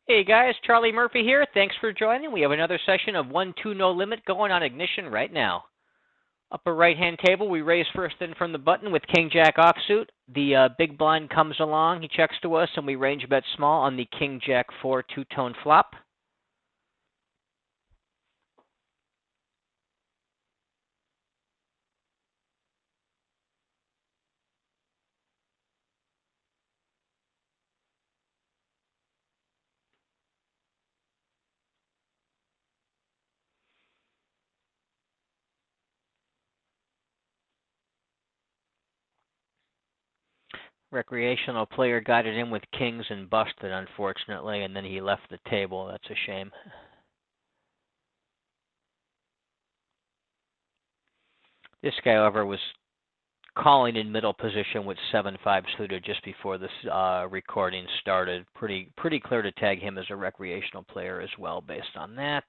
Hey guys, Charlie Murphy here. Thanks for joining. We have another session of 1-2 No Limit going on Ignition right now. Upper right-hand table, we raise first in from the button with King-Jack offsuit. The big blind comes along, he checks to us, and we range bet small on the King-Jack 4 two-tone flop. Recreational player got it in with kings and busted, unfortunately, and then he left the table. That's a shame. This guy, however, was calling in middle position with 7-5 suited just before this recording started. Pretty clear to tag him as a recreational player as well based on that.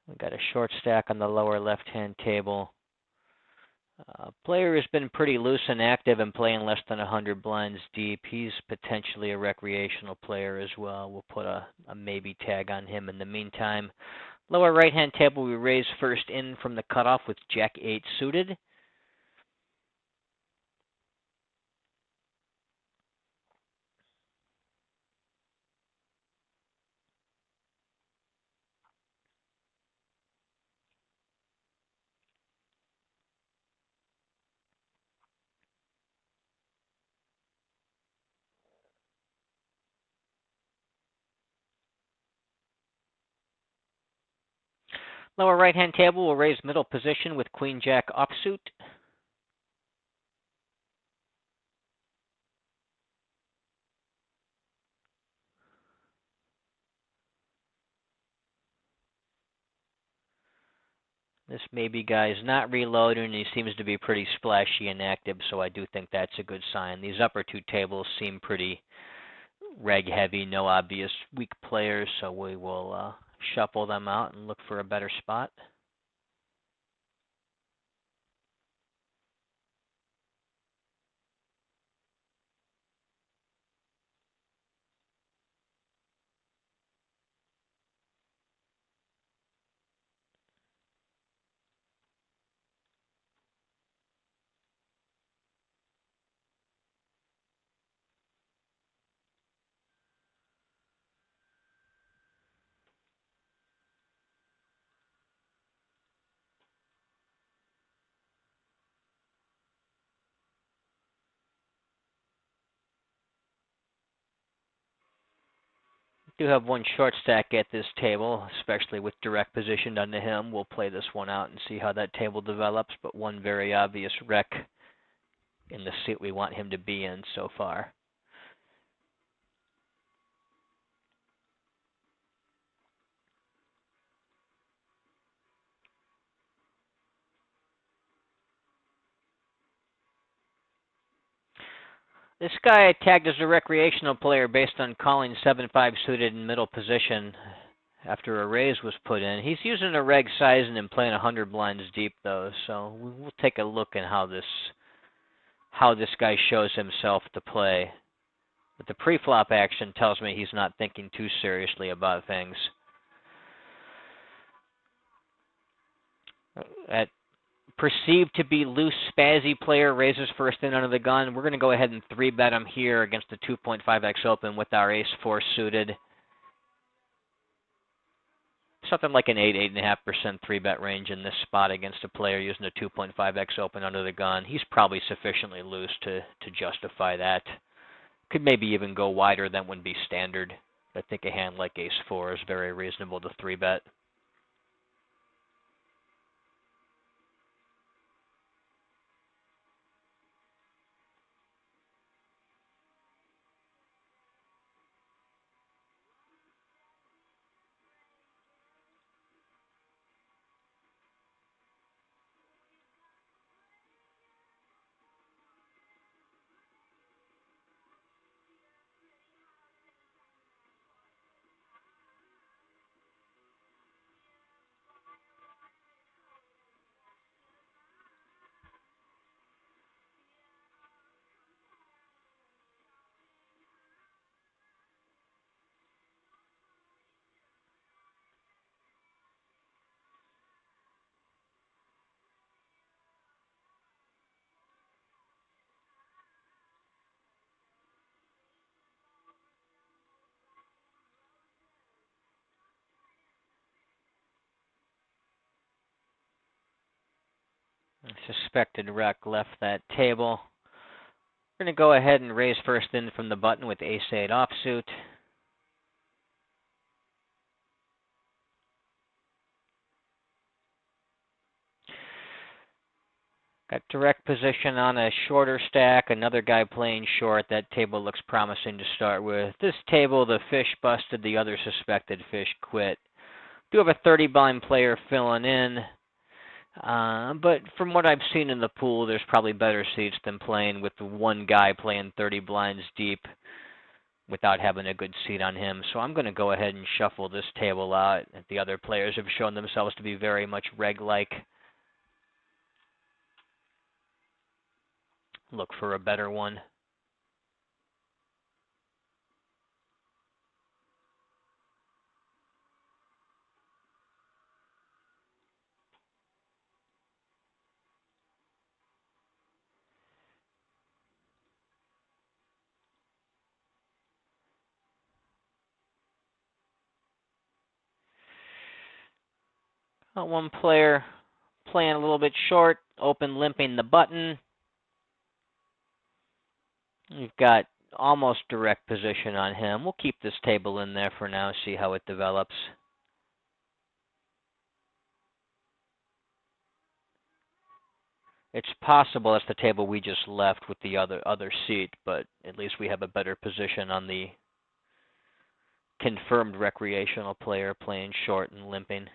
We got a short stack on the lower left-hand table. Player has been pretty loose and active and playing less than 100 blinds deep. He's potentially a recreational player as well. We'll put a maybe tag on him in the meantime. Lower right-hand table, we raise first in from the cutoff with Jack-8 suited. Lower right-hand table, we'll raise middle position with Queen-Jack offsuit. This maybe guy's not reloading, and he seems to be pretty splashy and active, so I do think that's a good sign. These upper two tables seem pretty reg heavy, no obvious weak players, so we will shuffle them out and look for a better spot. Do have one short stack at this table, especially with direct positioned onto him. We'll play this one out and see how that table develops, but one very obvious rec in the seat we want him to be in so far. This guy I tagged as a recreational player based on calling 7-5 suited in middle position after a raise was put in. He's using a reg sizing and playing 100 blinds deep though, so we'll take a look at how this guy shows himself to play. But the pre-flop action tells me he's not thinking too seriously about things. At perceived to be loose, spazzy player raises first in under the gun. We're going to go ahead and 3-bet him here against the 2.5x open with our ace-4 suited. Something like an 8.5% 3-bet range in this spot against a player using a 2.5x open under the gun. He's probably sufficiently loose to justify that. Could maybe even go wider than would be standard. I think a hand like ace-4 is very reasonable to 3-bet. Suspected rec left that table. We're going to go ahead and raise first in from the button with ace-8 offsuit. Got direct position on a shorter stack, another guy playing short. That table looks promising to start with. This table, the fish busted, the other suspected fish quit. Do have a 30 blind player filling in, but from what I've seen in the pool, there's probably better seats than playing with one guy playing 30 blinds deep without having a good seat on him. So I'm going to go ahead and shuffle this table out. The other players have shown themselves to be very much reg-like. Look for a better one. One player playing a little bit short, open limping the button. We've got almost direct position on him. We'll keep this table in there for now, see how it develops. It's possible that's the table we just left with the other seat, but at least we have a better position on the confirmed recreational player playing short and limping.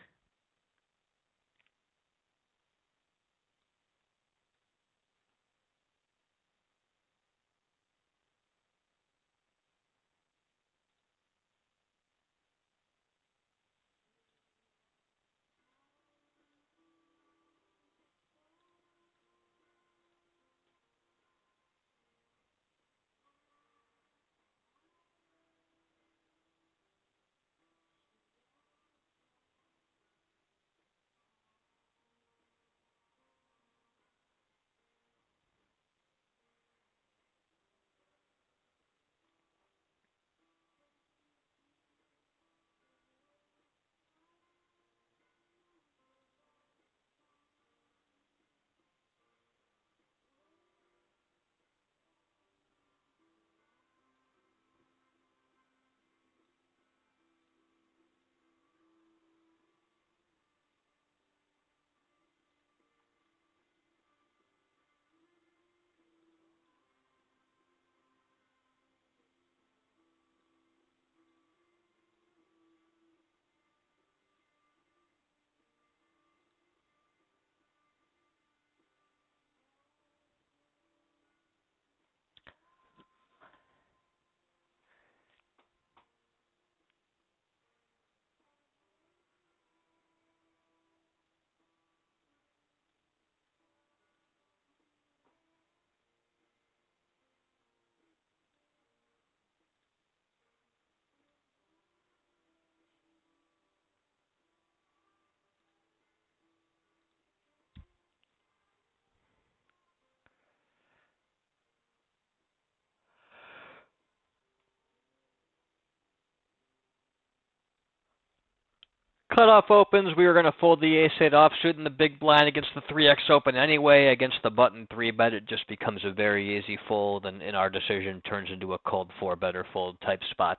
Cutoff opens. We were going to fold the ace-8 offsuit in the big blind against the 3x open anyway. Against the button 3-bet, it just becomes a very easy fold, and in our decision turns into a cold 4-better fold type spot.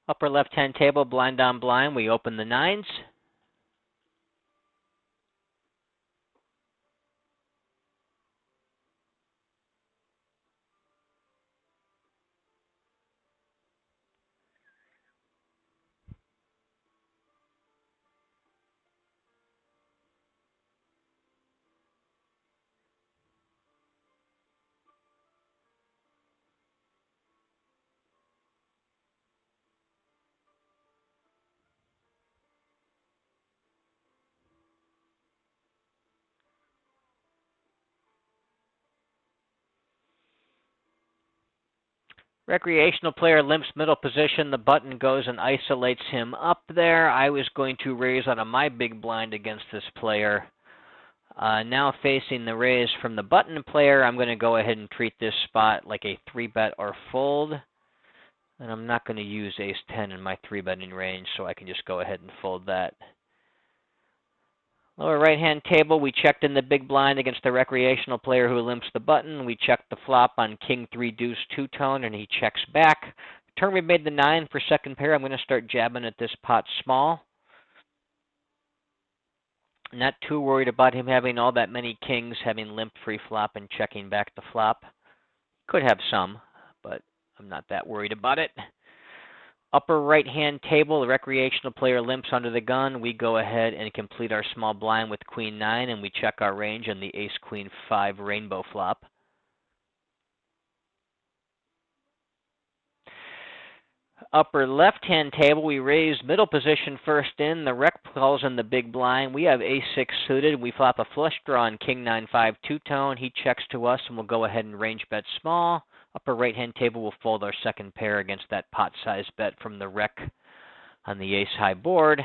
Upper left-hand table, blind on blind. We open the 9s. Recreational player limps middle position. The button goes and isolates him up there. I was going to raise out of my big blind against this player. Now facing the raise from the button player, I'm going to go ahead and treat this spot like a 3-bet or fold. And I'm not going to use ace-10 in my 3-betting range, so I can just go ahead and fold that. Lower right-hand table, we checked in the big blind against the recreational player who limps the button. We checked the flop on king-3 deuce two-tone, and he checks back. Turn we made the 9 for second pair. I'm going to start jabbing at this pot small. Not too worried about him having all that many kings, having limp free flop and checking back the flop. Could have some, but I'm not that worried about it. Upper right-hand table, the recreational player limps under the gun. We go ahead and complete our small blind with queen 9, and we check our range on the ace-queen 5 rainbow flop. Upper left-hand table, we raise middle position first in. The rec calls in the big blind. We have ace-6 suited. We flop a flush draw on king 9-5 two-tone. He checks to us, and we'll go ahead and range bet small. Upper right-hand table will fold our second pair against that pot-sized bet from the rec on the ace-high board.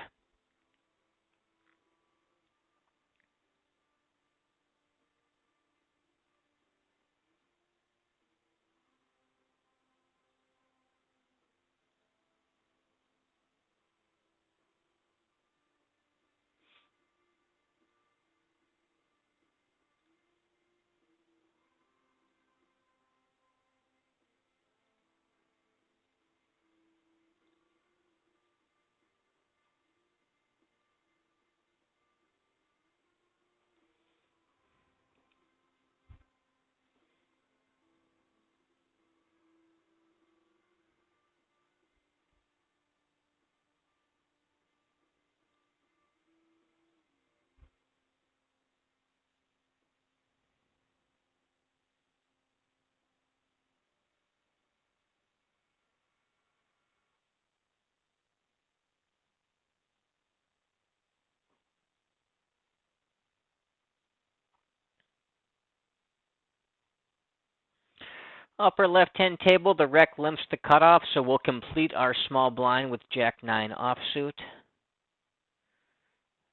Upper left-hand table, the rec limps the cutoff, so we'll complete our small blind with jack-9 offsuit.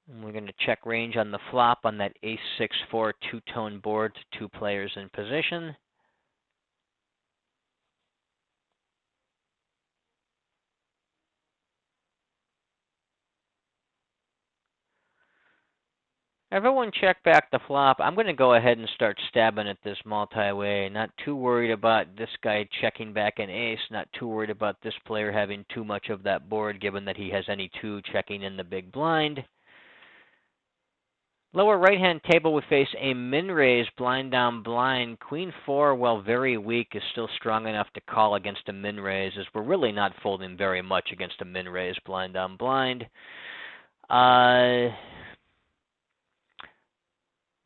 And we're going to check range on the flop on that ace-6-4 two-tone board to 2 players in position. Everyone check back the flop. I'm going to go ahead and start stabbing at this multi-way. Not too worried about this guy checking back an ace. Not too worried about this player having too much of that board, given that he has any 2 checking in the big blind. Lower right-hand table, we face a min-raise blind down blind. Queen 4, while very weak, is still strong enough to call against a min-raise, as we're really not folding very much against a min-raise blind down blind.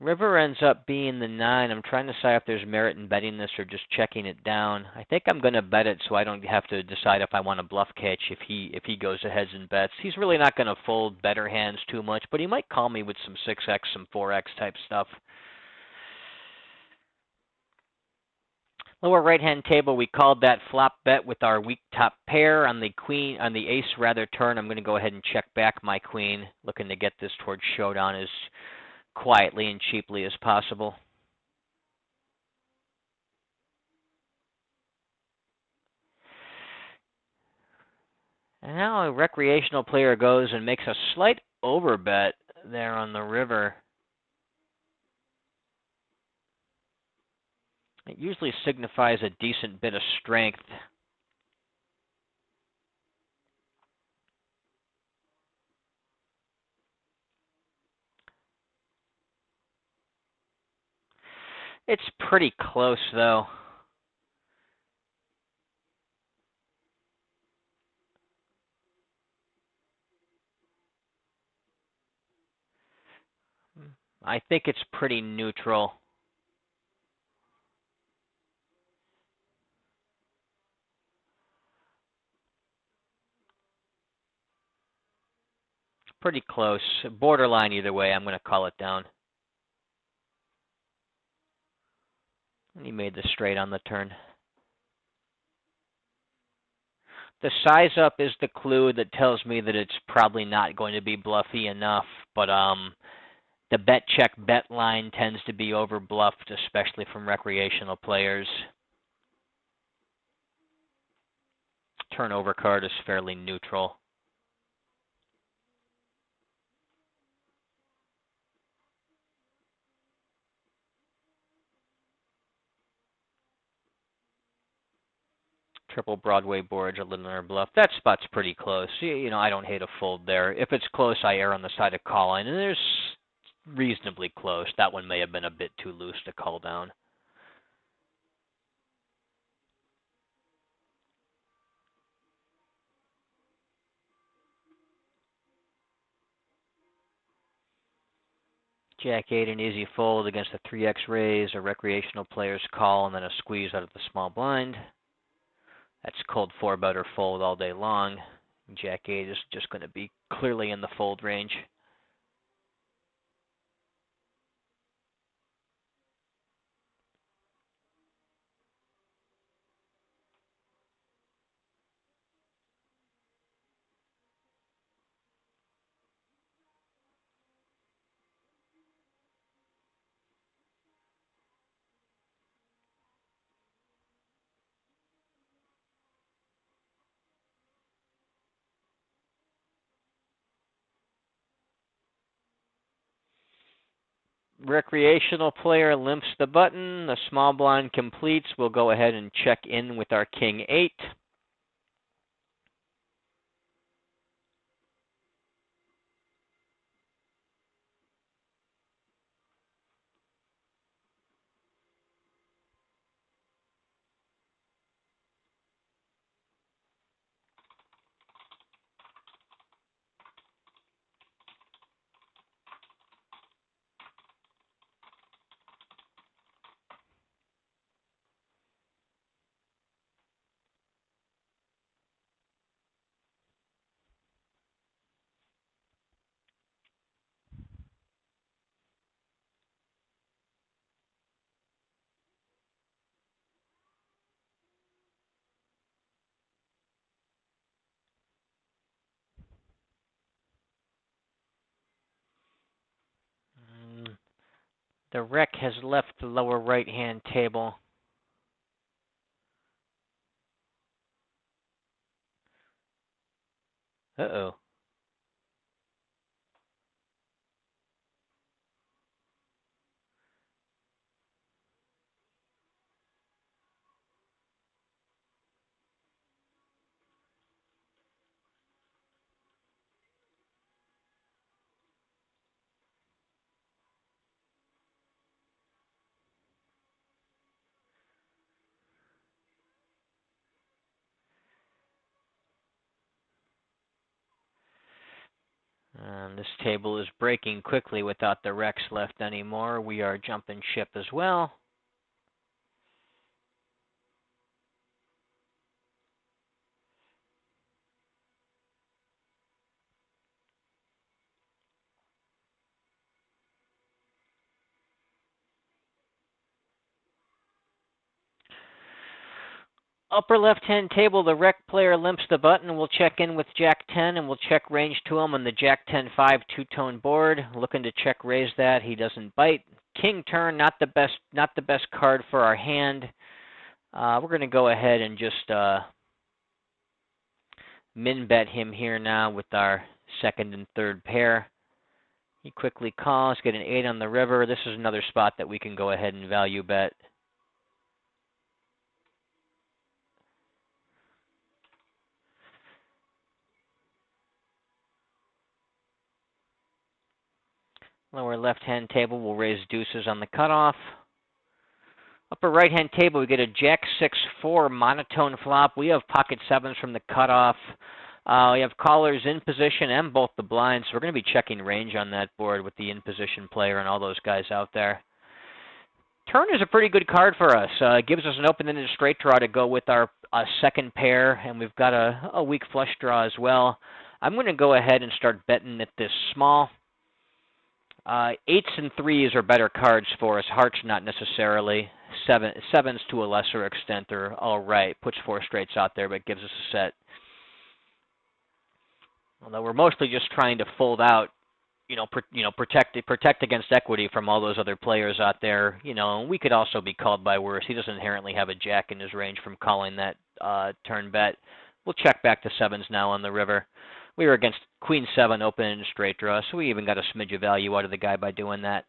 River ends up being the 9. I'm trying to decide if there's merit in betting this or just checking it down. I think I'm going to bet it so I don't have to decide if I want to bluff catch if he goes ahead and bets. He's really not going to fold better hands too much, but he might call me with some 6x, some 4x type stuff. Lower right-hand table, we called that flop bet with our weak top pair on the ace rather turn. I'm going to go ahead and check back my queen, looking to get this towards showdown as quietly and cheaply as possible. And now a recreational player goes and makes a slight overbet there on the river. It usually signifies a decent bit of strength. It's pretty close, though. I think it's pretty neutral. Pretty close. Borderline either way. I'm going to call it down. And he made the straight on the turn. The size up is the clue that tells me that it's probably not going to be bluffy enough, but the bet check bet line tends to be over bluffed, especially from recreational players. turnover card is fairly neutral. Triple Broadway board, a Littler Bluff. That spot's pretty close. You know, I don't hate a fold there. If it's close, I err on the side of calling, and there's reasonably close. That one may have been a bit too loose to call down. Jack-8, an easy fold against a 3x raise, a recreational player's call, and then a squeeze out of the small blind. That's cold 4-bet or fold all day long. Jack-8 is just going to be clearly in the fold range. Recreational player limps the button. The small blind completes. We'll go ahead and check in with our King-8. The rec has left the lower right-hand table. Uh-oh. This table is breaking quickly without the Rex left anymore. We are jumping ship as well. Upper left-hand table, the rec player limps the button. We'll check in with Jack-10, and we'll check range to him on the Jack-10-5 two-tone board. Looking to check raise that. He doesn't bite. King turn, not the best card for our hand. We're going to go ahead and just min bet him here now with our second and third pair. He quickly calls, get an 8 on the river. This is another spot that we can go ahead and value bet. Lower left-hand table, we'll raise deuces on the cutoff. Upper right-hand table, we get a Jack-6-4 monotone flop. We have pocket sevens from the cutoff. We have callers in position and both the blinds. So we're going to be checking range on that board with the in-position player and all those guys out there. Turn is a pretty good card for us. It gives us an open-ended straight draw to go with our second pair, and we've got a weak flush draw as well. I'm going to go ahead and start betting at this small. 8s and 3s are better cards for us. Hearts not necessarily. Sevens to a lesser extent are all right. Puts 4 straights out there, but gives us a set. Although we're mostly just trying to fold out, protect against equity from all those other players out there. And we could also be called by worse. He doesn't inherently have a jack in his range from calling that turn bet. We'll check back to sevens now on the river. We were against queen 7 open and straight draw, so we even got a smidge of value out of the guy by doing that.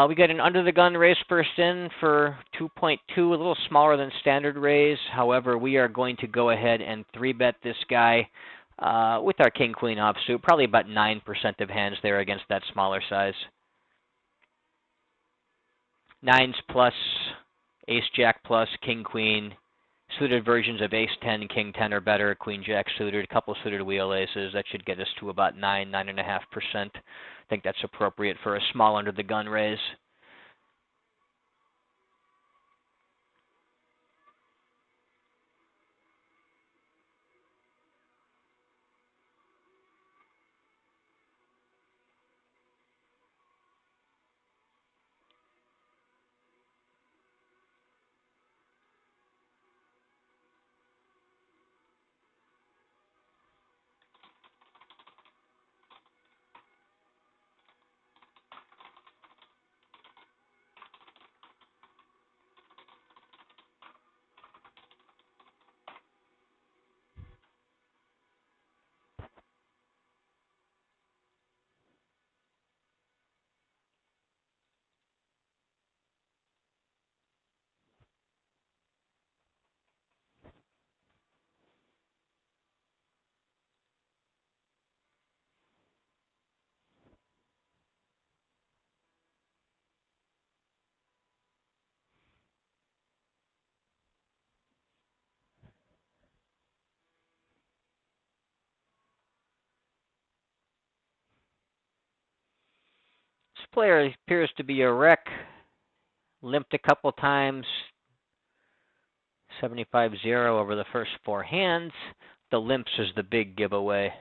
We got an under the gun raise first in for 2.2, a little smaller than standard raise. However, we are going to go ahead and 3-bet this guy with our king queen offsuit, probably about 9% of hands there against that smaller size. 9s plus, ace jack plus, king queen. Suited versions of ace 10, king 10 or better, queen jack suited, a couple suited wheel aces. That should get us to about 9.5%. I think that's appropriate for a small under the gun raise. This player appears to be a wreck. Limped a couple times. 75-0 over the first 4 hands. The limps is the big giveaway.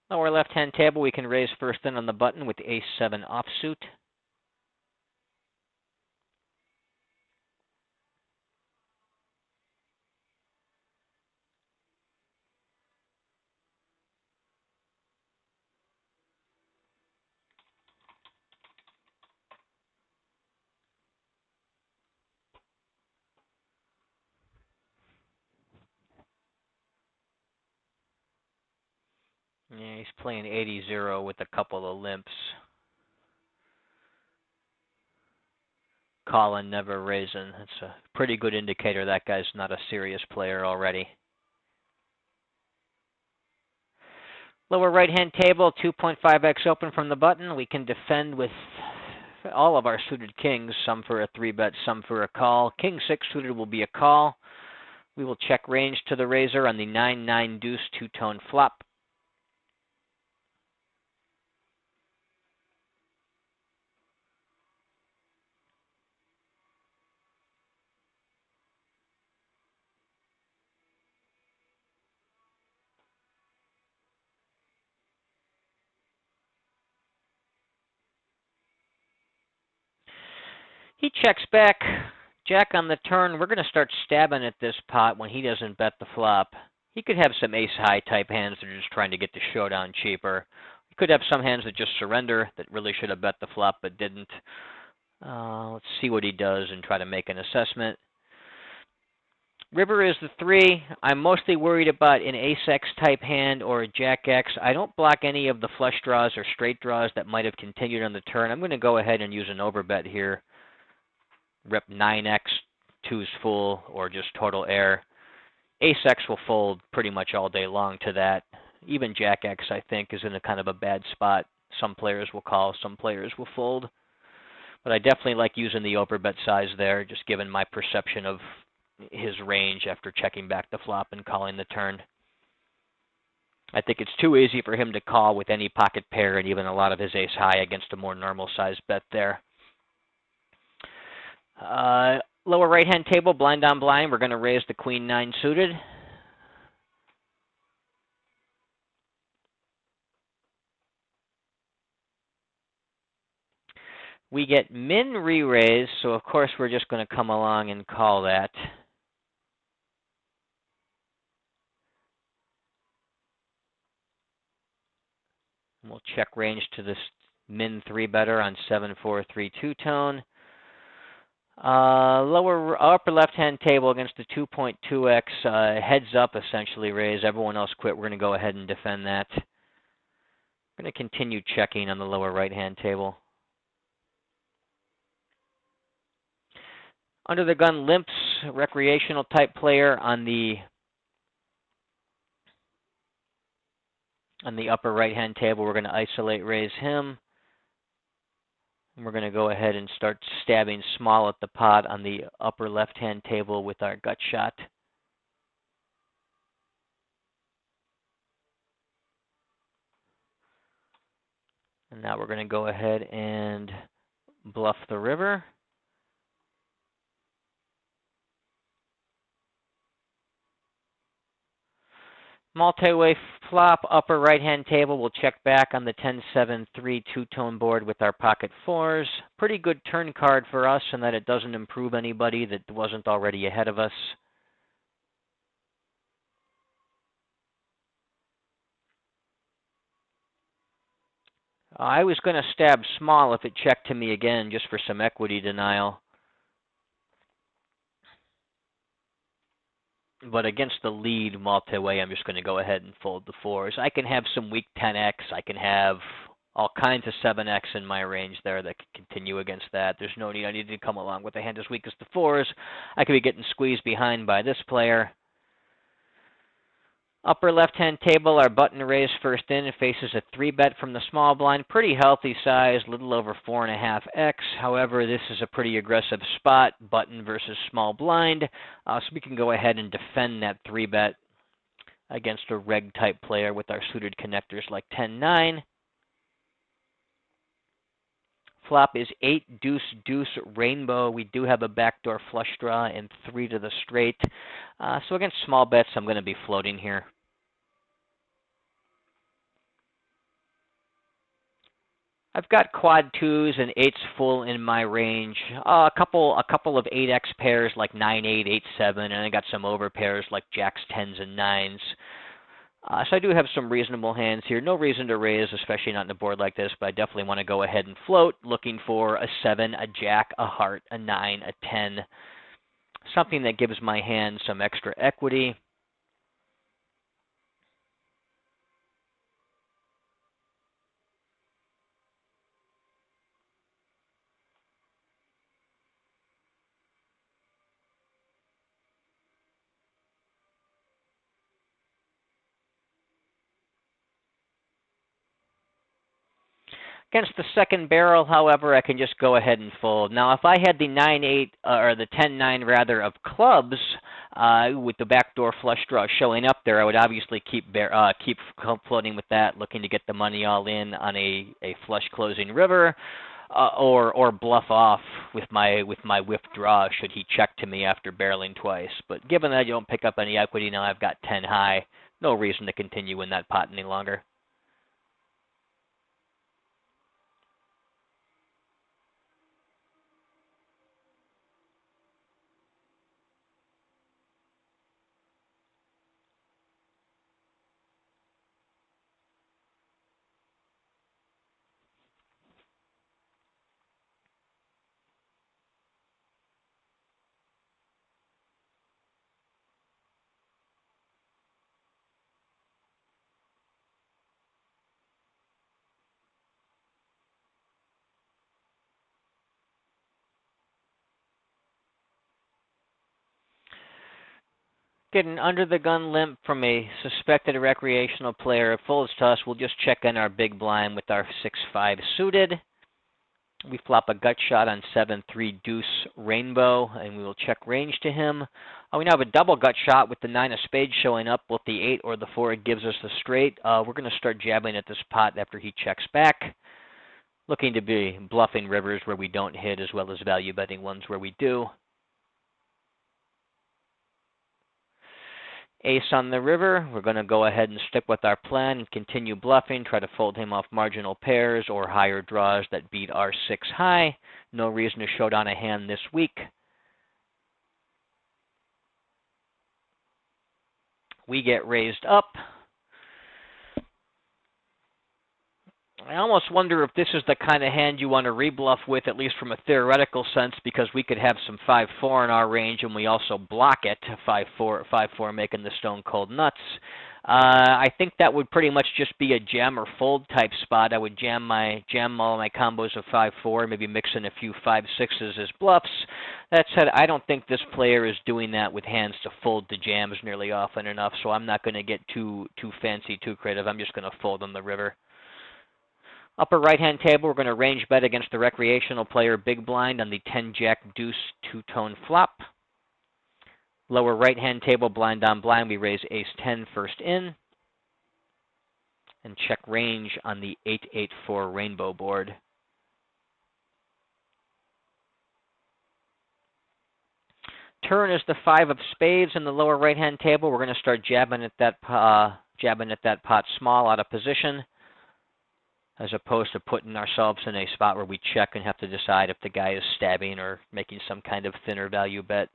Lower left-hand table, we can raise first in on the button with ace 7 offsuit. Yeah, he's playing 80-0 with a couple of limps. Calling, never raising. That's a pretty good indicator that guy's not a serious player already. Lower right-hand table, 2.5x open from the button. We can defend with all of our suited kings, some for a 3-bet, some for a call. King 6 suited will be a call. We will check range to the raiser on the 9-9 deuce two-tone flop. He checks back, jack on the turn. We're going to start stabbing at this pot when he doesn't bet the flop. He could have some ace-high type hands that are just trying to get the showdown cheaper. He could have some hands that just surrender that really should have bet the flop but didn't. Let's see what he does and try to make an assessment. River is the 3. I'm mostly worried about an ace-x type hand or a jack-x. I don't block any of the flush draws or straight draws that might have continued on the turn. I'm going to go ahead and use an overbet here. Rep 9x, 2's full, or just total air. Ace-x will fold pretty much all day long to that. Even jack-x, I think, is in a kind of a bad spot. Some players will call, some players will fold. But I definitely like using the overbet size there, just given my perception of his range after checking back the flop and calling the turn. I think it's too easy for him to call with any pocket pair and even a lot of his ace-high against a more normal-sized bet there. Lower right-hand table, blind on blind, we're going to raise the queen 9 suited. We get min re-raise, so of course we're just going to come along and call that. And we'll check range to this min 3-better on 7-4, 3-2 tone. Upper left-hand table against the 2.2x heads up essentially raise. Everyone else quit. We're going to go ahead and defend that. I'm going to continue checking on the lower right-hand table. Under the gun limps, recreational type player on the upper right-hand table. We're going to isolate raise him. And we're going to go ahead and start stabbing small at the pot on the upper left-hand table with our gut shot. And now we're going to go ahead and bluff the river. Multi-way flop, upper right-hand table. We'll check back on the 10-7, 3 two-tone board with our pocket fours. Pretty good turn card for us in that it doesn't improve anybody that wasn't already ahead of us. I was going to stab small if it checked to me again just for some equity denial. But against the lead multi-way, I'm just going to go ahead and fold the fours. I can have some weak 10x. I can have all kinds of 7x in my range there that can continue against that. There's no need. I need to come along with a hand as weak as the fours. I could be getting squeezed behind by this player. Upper left-hand table, our button raise first in. It faces a 3-bet from the small blind. Pretty healthy size, little over 4.5x. However, this is a pretty aggressive spot, button versus small blind. So we can go ahead and defend that 3-bet against a reg-type player with our suited connectors like 10-9. Flop is 8 deuce deuce rainbow. We do have a backdoor flush draw and 3 to the straight. So against small bets, I'm going to be floating here. I've got quad 2s and 8s full in my range. A couple of 8x pairs like 9-8, 8-7, and I got some over pairs like jacks, 10s, and 9s. So I do have some reasonable hands here. No reason to raise, especially not in a board like this, but I definitely want to go ahead and float, looking for a 7, a jack, a heart, a 9, a 10. Something that gives my hand some extra equity. Against the second barrel, however, I can just go ahead and fold. Now, if I had the 9-8 or the 10-9 rather of clubs with the backdoor flush draw showing up there, I would obviously keep floating with that, looking to get the money all in on a flush closing river, or bluff off with my whiff draw should he check to me after barreling twice. But given that I don't pick up any equity now, I've got 10 high. No reason to continue in that pot any longer. Get an under-the-gun limp from a suspected recreational player. If folds to us, we'll just check in our big blind with our 6-5 suited. We flop a gut shot on 7-3 deuce rainbow, and we will check range to him. We now have a double gut shot with the 9 of spades showing up, both the 8 or the 4. It gives us the straight. We're going to start jabbing at this pot after he checks back. Looking to be bluffing rivers where we don't hit, as well as value betting ones where we do. Ace on the river. We're going to go ahead and stick with our plan and continue bluffing, try to fold him off marginal pairs or higher draws that beat our 6 high. No reason to show down a hand this week. We get raised up. I almost wonder if this is the kind of hand you want to rebluff with, at least from a theoretical sense, because we could have some 5-4 in our range, and we also block it, 5-4, making the stone cold nuts. I think that would pretty much just be a jam or fold type spot. I would jam all my combos of 5-4, maybe mix in a few 5-6s as bluffs. That said, I don't think this player is doing that with hands to fold to jams nearly often enough, so I'm not going to get too fancy, too creative. I'm just going to fold on the river. Upper right-hand table, we're going to range bet against the recreational player big blind on the 10-jack deuce two-tone flop. Lower right-hand table, blind on blind, we raise ace-10 first in. And check range on the 8-8-4 rainbow board. Turn is the 5 of spades in the lower right-hand table. We're going to start jabbing at that pot small out of position, as opposed to putting ourselves in a spot where we check and have to decide if the guy is stabbing or making some kind of thinner value bet.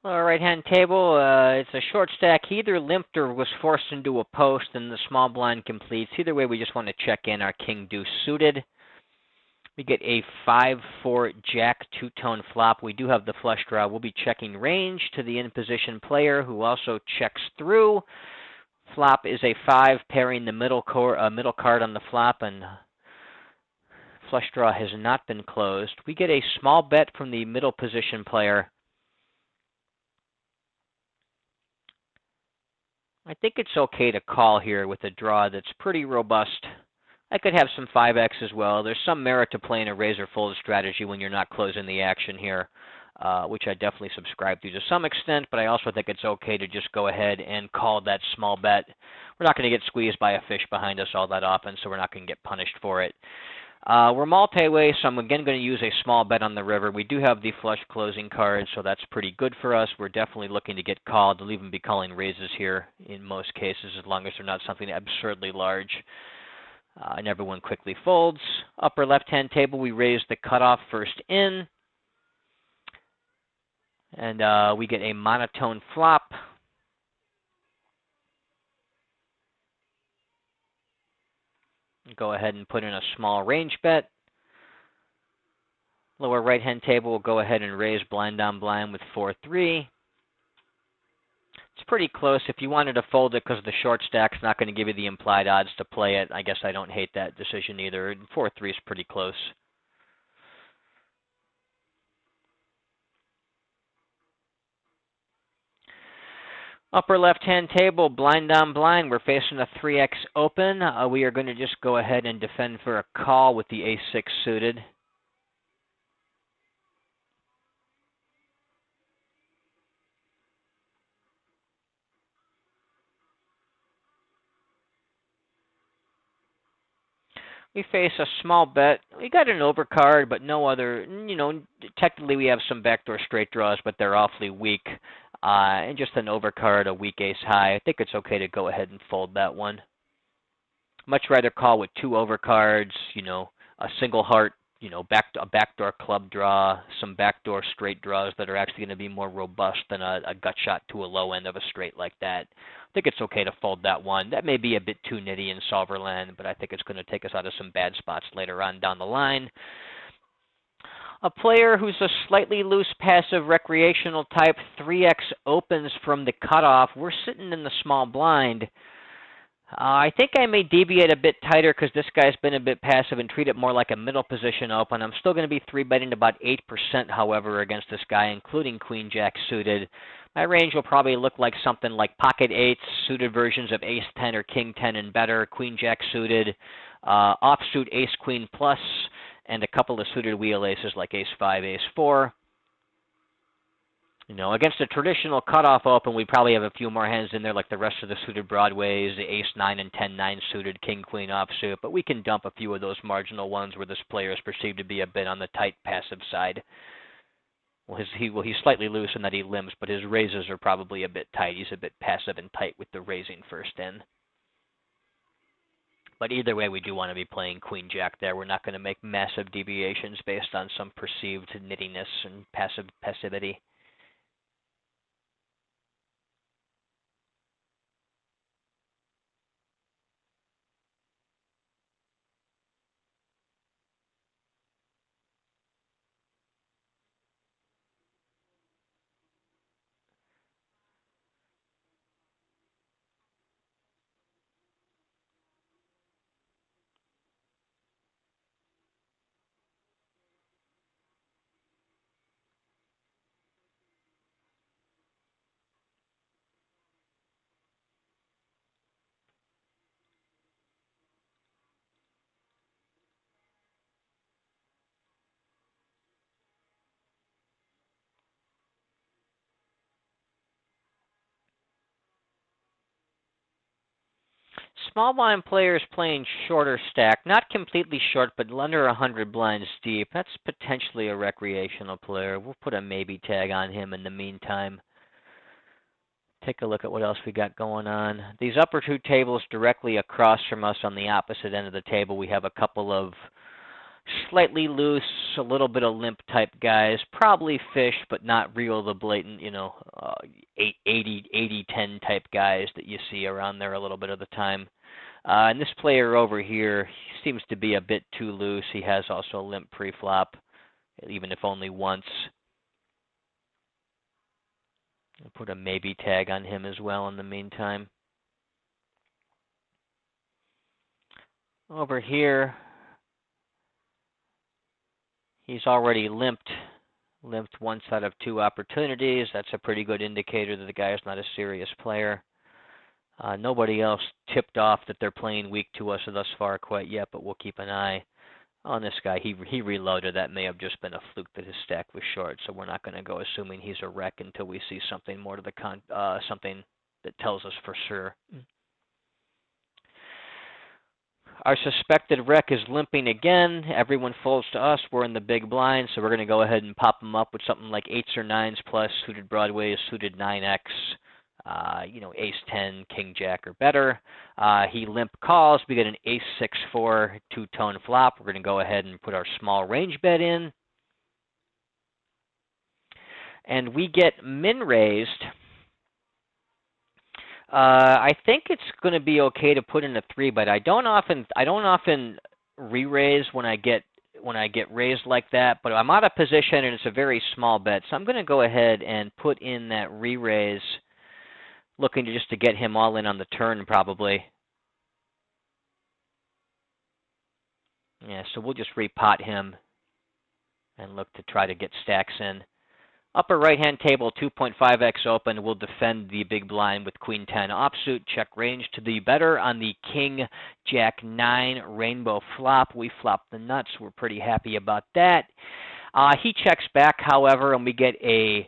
Lower right-hand table, it's a short stack. He either limped or was forced into a post, and the small blind completes. Either way, we just want to check in our king deuce suited. We get a 5-4 jack two-tone flop. We do have the flush draw. We'll be checking range to the in-position player, who also checks through. Flop is a 5, pairing the middle card on the flop, and flush draw has not been closed. We get a small bet from the middle position player. I think it's okay to call here with a draw that's pretty robust. I could have some 5x as well. There's some merit to playing a raise or fold strategy when you're not closing the action here, which I definitely subscribe to some extent, but I also think it's okay to just go ahead and call that small bet. We're not going to get squeezed by a fish behind us all that often, so we're not going to get punished for it. We're multi-way, so I'm again going to use a small bet on the river. We do have the flush closing card, so that's pretty good for us. We're definitely looking to get called. We'll even be calling raises here in most cases, as long as they're not something absurdly large. And everyone quickly folds. Upper left-hand table, we raise the cutoff first in. And we get a monotone flop. Go ahead and put in a small range bet. Lower right-hand table, we'll go ahead and raise blind on blind with 4-3. It's pretty close. If you wanted to fold it because the short stack's not going to give you the implied odds to play it, I guess I don't hate that decision either. 4-3 is pretty close. Upper left-hand table, blind on blind. We're facing a 3x open. We are going to just go ahead and defend for a call with the ace-6 suited. We face a small bet. We got an overcard, but no other, technically we have some backdoor straight draws, but they're awfully weak. And just an overcard, a weak ace high. I think it's okay to go ahead and fold that one. Much rather call with two overcards, a single heart, a backdoor club draw, some backdoor straight draws that are actually going to be more robust than a gut shot to a low end of a straight like that. I think it's okay to fold that one. That may be a bit too nitty in solver land, but I think it's going to take us out of some bad spots later on down the line. A player who's a slightly loose passive recreational type, 3x opens from the cutoff. We're sitting in the small blind. I think I may deviate a bit tighter because this guy's been a bit passive and treat it more like a middle position open. I'm still going to be 3-betting about 8%, however, against this guy, including Queen Jack suited. My range will probably look like something like pocket eights, suited versions of ace 10 or king 10 and better, Queen Jack suited, offsuit ace queen plus, and a couple of suited wheel aces like ace 5, ace 4. Against a traditional cutoff open, we probably have a few more hands in there like the rest of the suited broadways, the ace 9 and 10-9 suited, king queen offsuit, but we can dump a few of those marginal ones where this player is perceived to be a bit on the tight passive side. Well, he's slightly loose in that he limps, but his raises are probably a bit tight. He's a bit passive and tight with the raising first in. But either way, we do want to be playing Queen Jack there. We're not going to make massive deviations based on some perceived nittiness and passivity. Small blind players playing shorter stack, not completely short, but under 100 blinds deep. That's potentially a recreational player. We'll put a maybe tag on him in the meantime. Take a look at what else we got going on. These upper two tables directly across from us on the opposite end of the table, we have a couple of slightly loose, a little bit of limp type guys, probably fish, but not real the blatant, 80-10 type guys that you see around there a little bit of the time. And this player over here seems to be a bit too loose. He has also a limp pre-flop, even if only once. I'll put a maybe tag on him as well in the meantime. Over here, he's already limped once out of two opportunities. That's a pretty good indicator that the guy is not a serious player. Nobody else tipped off that they're playing weak to us thus far quite yet, but we'll keep an eye on this guy. He reloaded. That may have just been a fluke that his stack was short, so we're not going to go assuming he's a wreck until we see something more to the something that tells us for sure. Our suspected wreck is limping again. Everyone folds to us. We're in the big blind, so we're going to go ahead and pop him up with something like 8s or 9s plus, suited broadways, suited 9x. Ace 10, king jack or better. He limp calls. We get an ace 6-4 two-tone flop. We're going to go ahead and put our small range bet in. And we get min raised. I think it's going to be okay to put in a 3-bet. I don't often re-raise when I get raised like that, but I'm out of position and it's a very small bet. So I'm going to go ahead and put in that re-raise, looking to get him all in on the turn probably. Yeah, so we'll just repot him and look to try to get stacks in. Upper right-hand table, 2.5x open. We'll defend the big blind with Queen 10 offsuit. Check range to the better on the King Jack 9 rainbow flop. We flop the nuts. We're pretty happy about that. He checks back, however, and we get a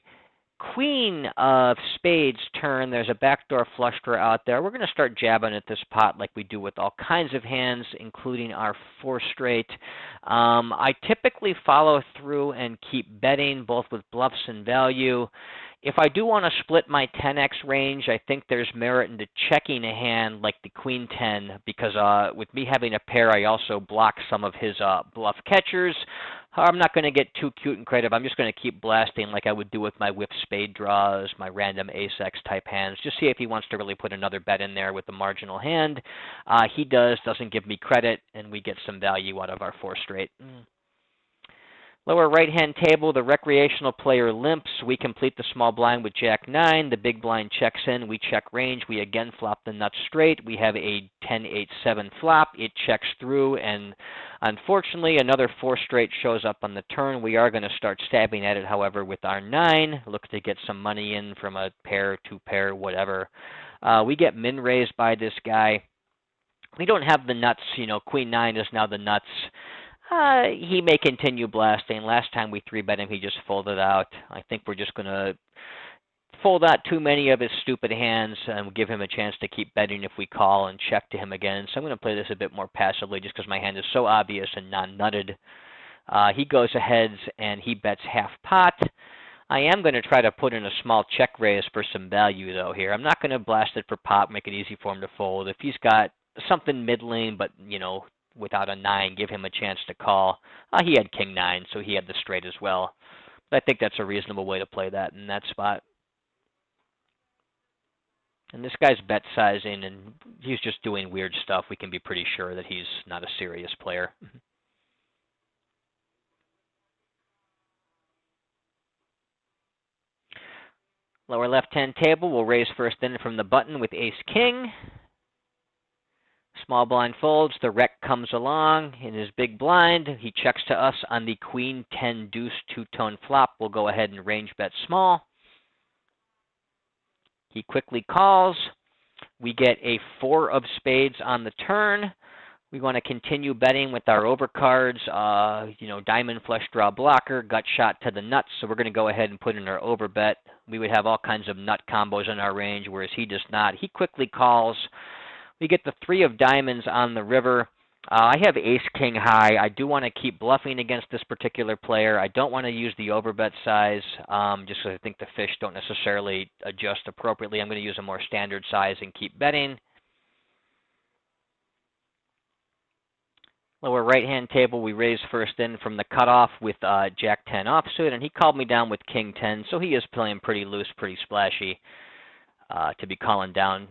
Queen of Spades turn. There's a backdoor flush draw out there. We're going to start jabbing at this pot like we do with all kinds of hands, including our 4 straight. I typically follow through and keep betting both with bluffs and value. If I do want to split my 10x range, I think there's merit into checking a hand like the Queen 10 because with me having a pair, I also block some of his bluff catchers. I'm not going to get too cute and creative. I'm just going to keep blasting like I would do with my whip spade draws, my random ace-x type hands. Just see if he wants to really put another bet in there with the marginal hand. He doesn't give me credit, and we get some value out of our 4 straight. Lower right-hand table, the recreational player limps. We complete the small blind with Jack 9. The big blind checks in. We check range. We again flop the nuts straight. We have a 10-8-7 flop. It checks through, and unfortunately, another 4 straight shows up on the turn. We are going to start stabbing at it, however, with our 9. Look to get some money in from a pair, 2 pair, whatever. We get min-raised by this guy. We don't have the nuts. You know, Queen 9 is now the nuts. He may continue blasting. Last time we 3-bet him, he just folded out. I think we're just going to fold out too many of his stupid hands and give him a chance to keep betting if we call and check to him again. So I'm going to play this a bit more passively just because my hand is so obvious and non-nutted. He goes ahead and he bets half pot. I am going to try to put in a small check raise for some value, though, here. I'm not going to blast it for pot, make it easy for him to fold. If he's got something middling, but, you know, without a 9, give him a chance to call. He had King 9, so he had the straight as well. But I think that's a reasonable way to play that in that spot. And this guy's bet sizing, and he's just doing weird stuff. We can be pretty sure that he's not a serious player. Lower left-hand table, we'll raise first in from the button with Ace-King. Small blind folds, the rec comes along in his big blind. He checks to us on the Queen 10 deuce 2-tone flop. We'll go ahead and range bet small. He quickly calls. We get a 4 of spades on the turn. We want to continue betting with our overcards, diamond flush draw blocker, gut shot to the nuts. So we're going to go ahead and put in our overbet. We would have all kinds of nut combos in our range, whereas he does not. He quickly calls. We get the 3 of diamonds on the river. I have ace-king high. I do want to keep bluffing against this particular player. I don't want to use the overbet size just because I think the fish don't necessarily adjust appropriately. I'm going to use a more standard size and keep betting. Lower right-hand table, we raise first in from the cutoff with Jack 10 offsuit, and he called me down with King 10, so he is playing pretty loose, pretty splashy to be calling down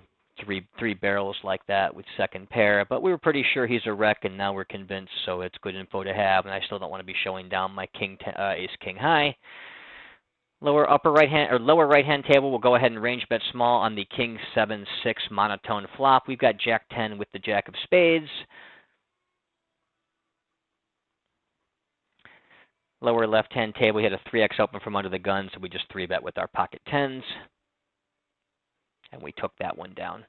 three barrels like that with second pair. But we were pretty sure he's a wreck, and now we're convinced, so it's good info to have, and I still don't want to be showing down my ace-king high. Lower right-hand table, we'll go ahead and range bet small on the King 7-6 monotone flop. We've got Jack 10 with the Jack of spades. Lower left-hand table, we had a 3x open from under the gun, so we just 3-bet with our pocket 10s. And we took that one down.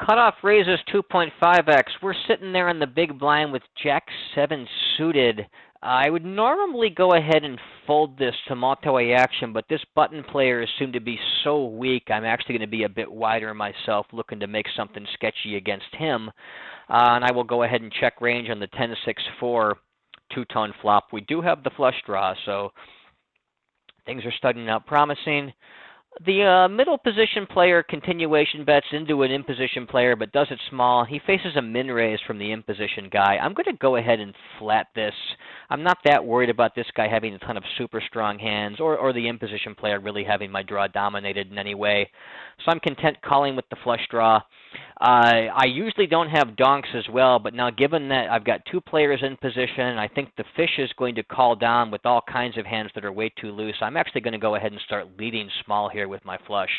Cutoff raises 2.5x. We're sitting there on the big blind with Jack 7 suited. I would normally go ahead and fold this to multi-way action, but this button player is soon to be so weak, I'm actually going to be a bit wider myself, looking to make something sketchy against him. And I will go ahead and check range on the 10-6-4 two-tone flop. We do have the flush draw, so things are starting out promising. The middle position player continuation bets into an in-position player, but does it small. He faces a min raise from the in-position guy. I'm going to go ahead and flat this. I'm not that worried about this guy having a ton of super strong hands or the in-position player really having my draw dominated in any way. So I'm content calling with the flush draw. I usually don't have donks as well, but now given that I've got two players in position, I think the fish is going to call down with all kinds of hands that are way too loose. I'm actually going to go ahead and start leading small here with my flush.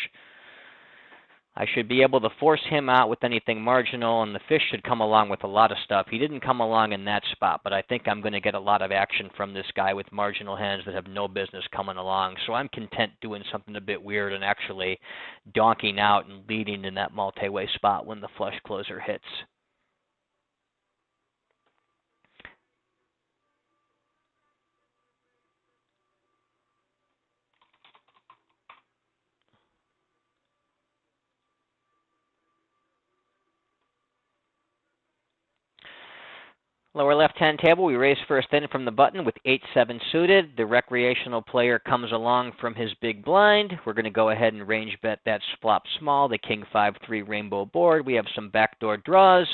I should be able to force him out with anything marginal, and the fish should come along with a lot of stuff. He didn't come along in that spot, but I think I'm going to get a lot of action from this guy with marginal hands that have no business coming along. So I'm content doing something a bit weird and actually donking out and leading in that multi-way spot when the flush closer hits. Lower left-hand table, we raise first in from the button with 8-7 suited. The recreational player comes along from his big blind. We're going to go ahead and range bet that flop small, the King 5-3 rainbow board. We have some backdoor draws.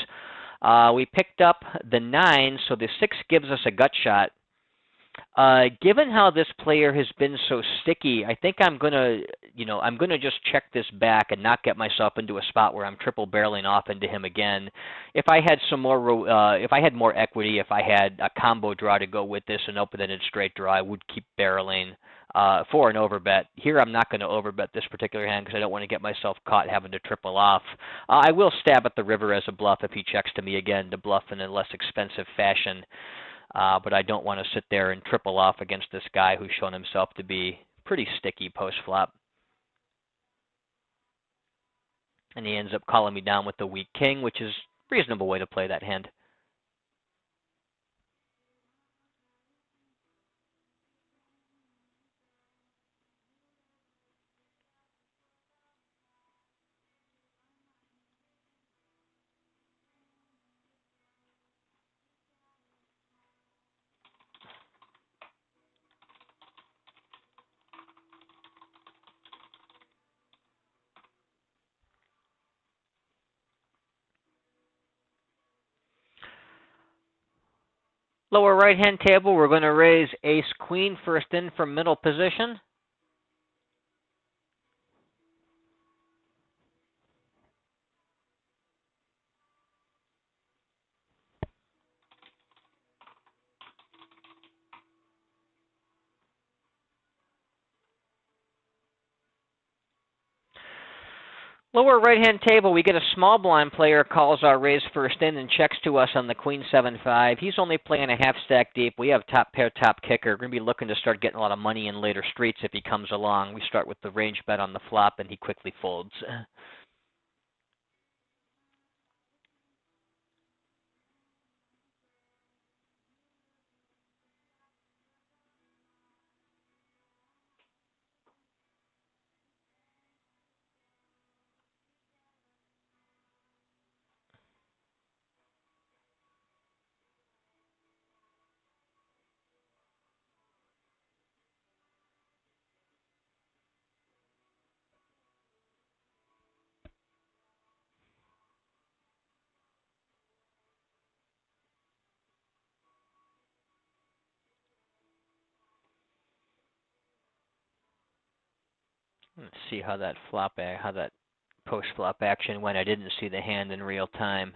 We picked up the 9, so the 6 gives us a gut shot. Given how this player has been so sticky, I think I'm gonna just check this back and not get myself into a spot where I'm triple barreling off into him again. If I had if I had more equity, if I had a combo draw to go with this, an open-ended straight draw, I would keep barreling for an overbet. Here, I'm not going to overbet this particular hand because I don't want to get myself caught having to triple off. I will stab at the river as a bluff if he checks to me again to bluff in a less expensive fashion. But I don't want to sit there and triple off against this guy who's shown himself to be pretty sticky post-flop. And he ends up calling me down with the weak king, which is a reasonable way to play that hand. Lower right-hand table, we're going to raise ace-queen first in from middle position. Lower right-hand table, we get a small blind player calls our raise first in and checks to us on the queen 7-5. He's only playing a half stack deep. We have top pair, top kicker. We're going to be looking to start getting a lot of money in later streets if he comes along. We start with the range bet on the flop, and he quickly folds. Let's see how that post-flop action went. I didn't see the hand in real time.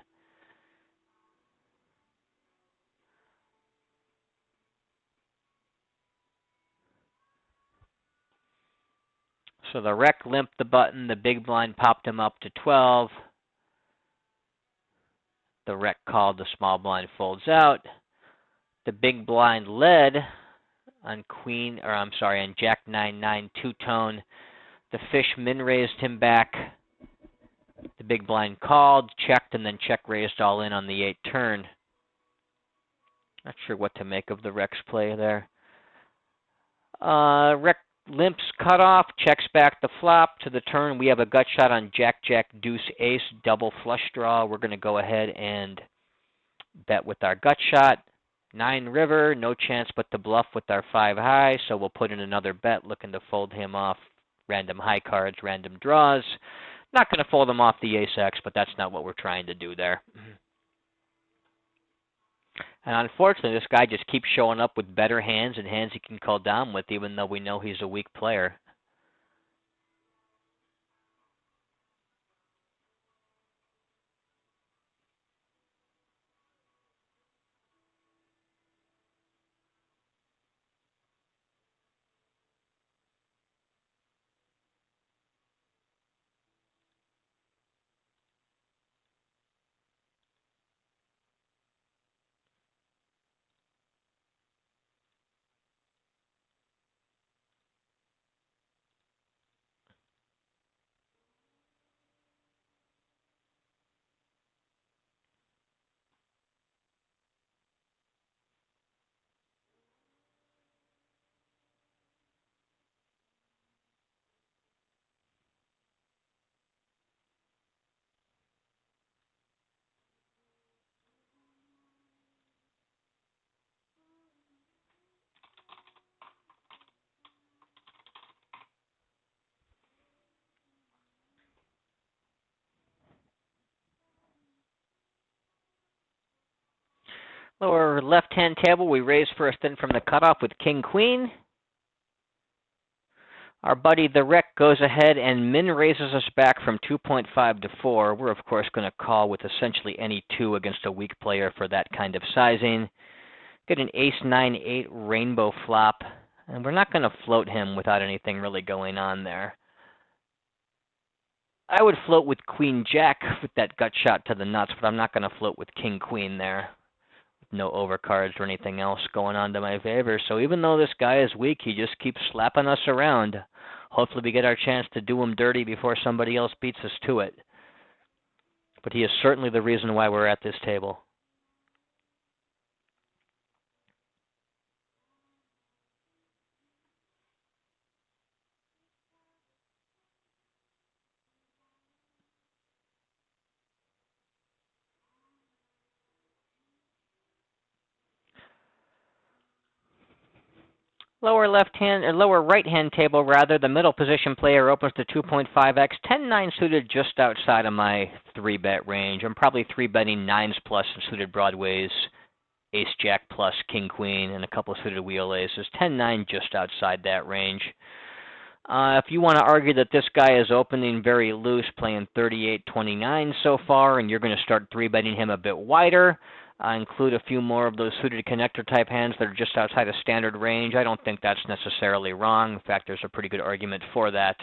So the rec limped the button. The big blind popped him up to 12. The rec called. The small blind folds out. The big blind led on on Jack 9-9 two-tone. The fish min raised him back. The big blind called, checked, and then check raised all in on the 8 turn. Not sure what to make of the rec's play there. Rec limps cut off, checks back the flop to the turn. We have a gut shot on Jack, Jack, Deuce, Ace, double flush draw. We're going to go ahead and bet with our gut shot. 9 river, no chance but to bluff with our 5 high, so we'll put in another bet looking to fold him off random high cards, random draws. Not going to fold him off the ace-X, but that's not what we're trying to do there. And unfortunately, this guy just keeps showing up with better hands and hands he can call down with, even though we know he's a weak player. Lower left-hand table, we raise first in from the cutoff with king-queen. Our buddy the Rec goes ahead and min raises us back from 2.5 to 4. We're, of course, going to call with essentially any 2 against a weak player for that kind of sizing. Get an ace-9-8 rainbow flop, and we're not going to float him without anything really going on there. I would float with queen-jack with that gut shot to the nuts, but I'm not going to float with king-queen there. No overcards or anything else going on to my favor. So even though this guy is weak, he just keeps slapping us around. Hopefully we get our chance to do him dirty before somebody else beats us to it. But he is certainly the reason why we're at this table. Lower left hand or lower right hand table rather, the middle position player opens to 2.5x, 10-9 suited just outside of my 3-bet range. I'm probably 3-betting 9s plus and suited broadways, ace-jack plus, king-queen, and a couple of suited wheel aces. 10-9 just outside that range. If you want to argue that this guy is opening very loose, playing 38-29 so far, and you're going to start 3-betting him a bit wider, include a few more of those suited connector type hands that are just outside of standard range, I don't think that's necessarily wrong. In fact, there's a pretty good argument for that.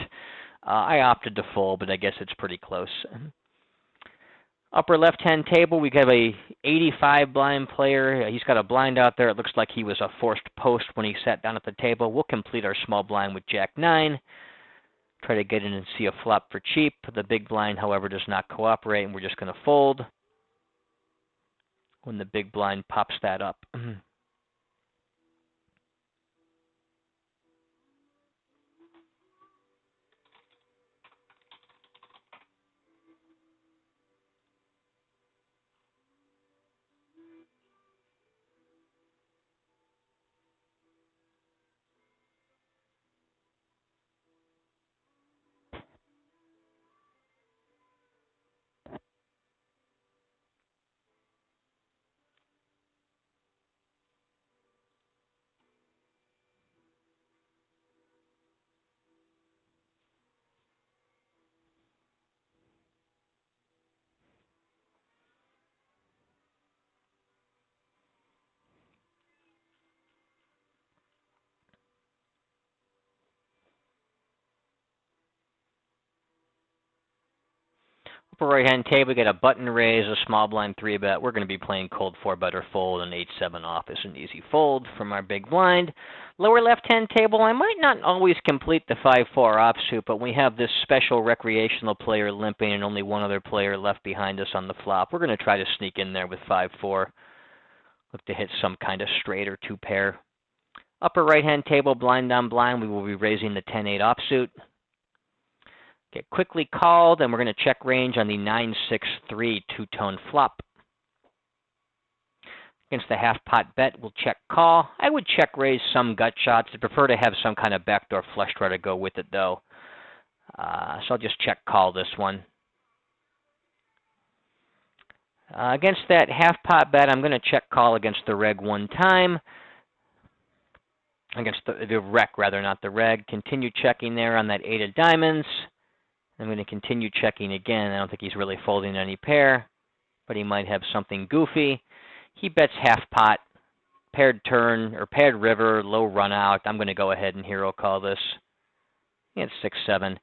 I opted to fold, but I guess it's pretty close. Upper left-hand table, we have a 85 blind player. He's got a blind out there. It looks like he was a forced post when he sat down at the table. We'll complete our small blind with Jack-9. Try to get in and see a flop for cheap. The big blind, however, does not cooperate, and we're just going to fold when the big blind pops that up. Upper right-hand table, we got a button raise, a small blind 3-bet. We're going to be playing cold 4-bet or fold, and 8-7 off is an easy fold from our big blind. Lower left-hand table, I might not always complete the 5-4 offsuit, but we have this special recreational player limping and only one other player left behind us on the flop. We're going to try to sneak in there with 5-4. Look to hit some kind of straight or 2-pair. Upper right-hand table, blind on blind, we will be raising the 10-8 offsuit. Get quickly called, and we're going to check range on the 9-6-3 two-tone flop. Against the half-pot bet, we'll check call. I would check raise some gut shots. I prefer to have some kind of backdoor flush draw to go with it, though. So I'll just check call this one. Against that half pot bet, I'm going to check call against the reg one time. Against the rec, rather, not the reg. Continue checking there on that 8 of diamonds. I'm going to continue checking again. I don't think he's really folding any pair, but he might have something goofy. He bets half pot, paired turn, or paired river, low run out. I'm going to go ahead and hero call this. It's 6-7.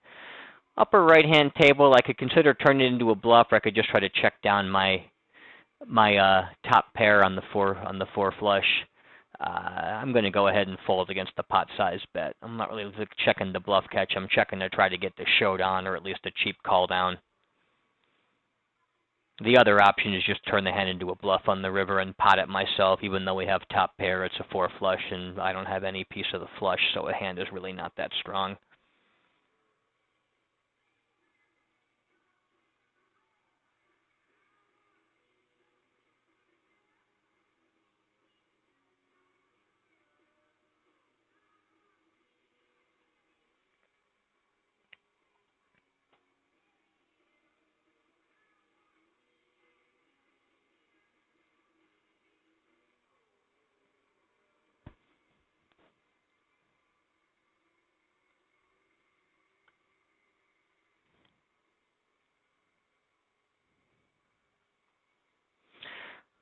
Upper right-hand table, I could consider turning it into a bluff, or I could just try to check down my top pair on the four flush. I'm going to go ahead and fold against the pot size bet. I'm not really checking the bluff catch. I'm checking to try to get the showdown or at least a cheap call down. The other option is just turn the hand into a bluff on the river and pot it myself. Even though we have top pair, it's a 4 flush and I don't have any piece of the flush, so a hand is really not that strong.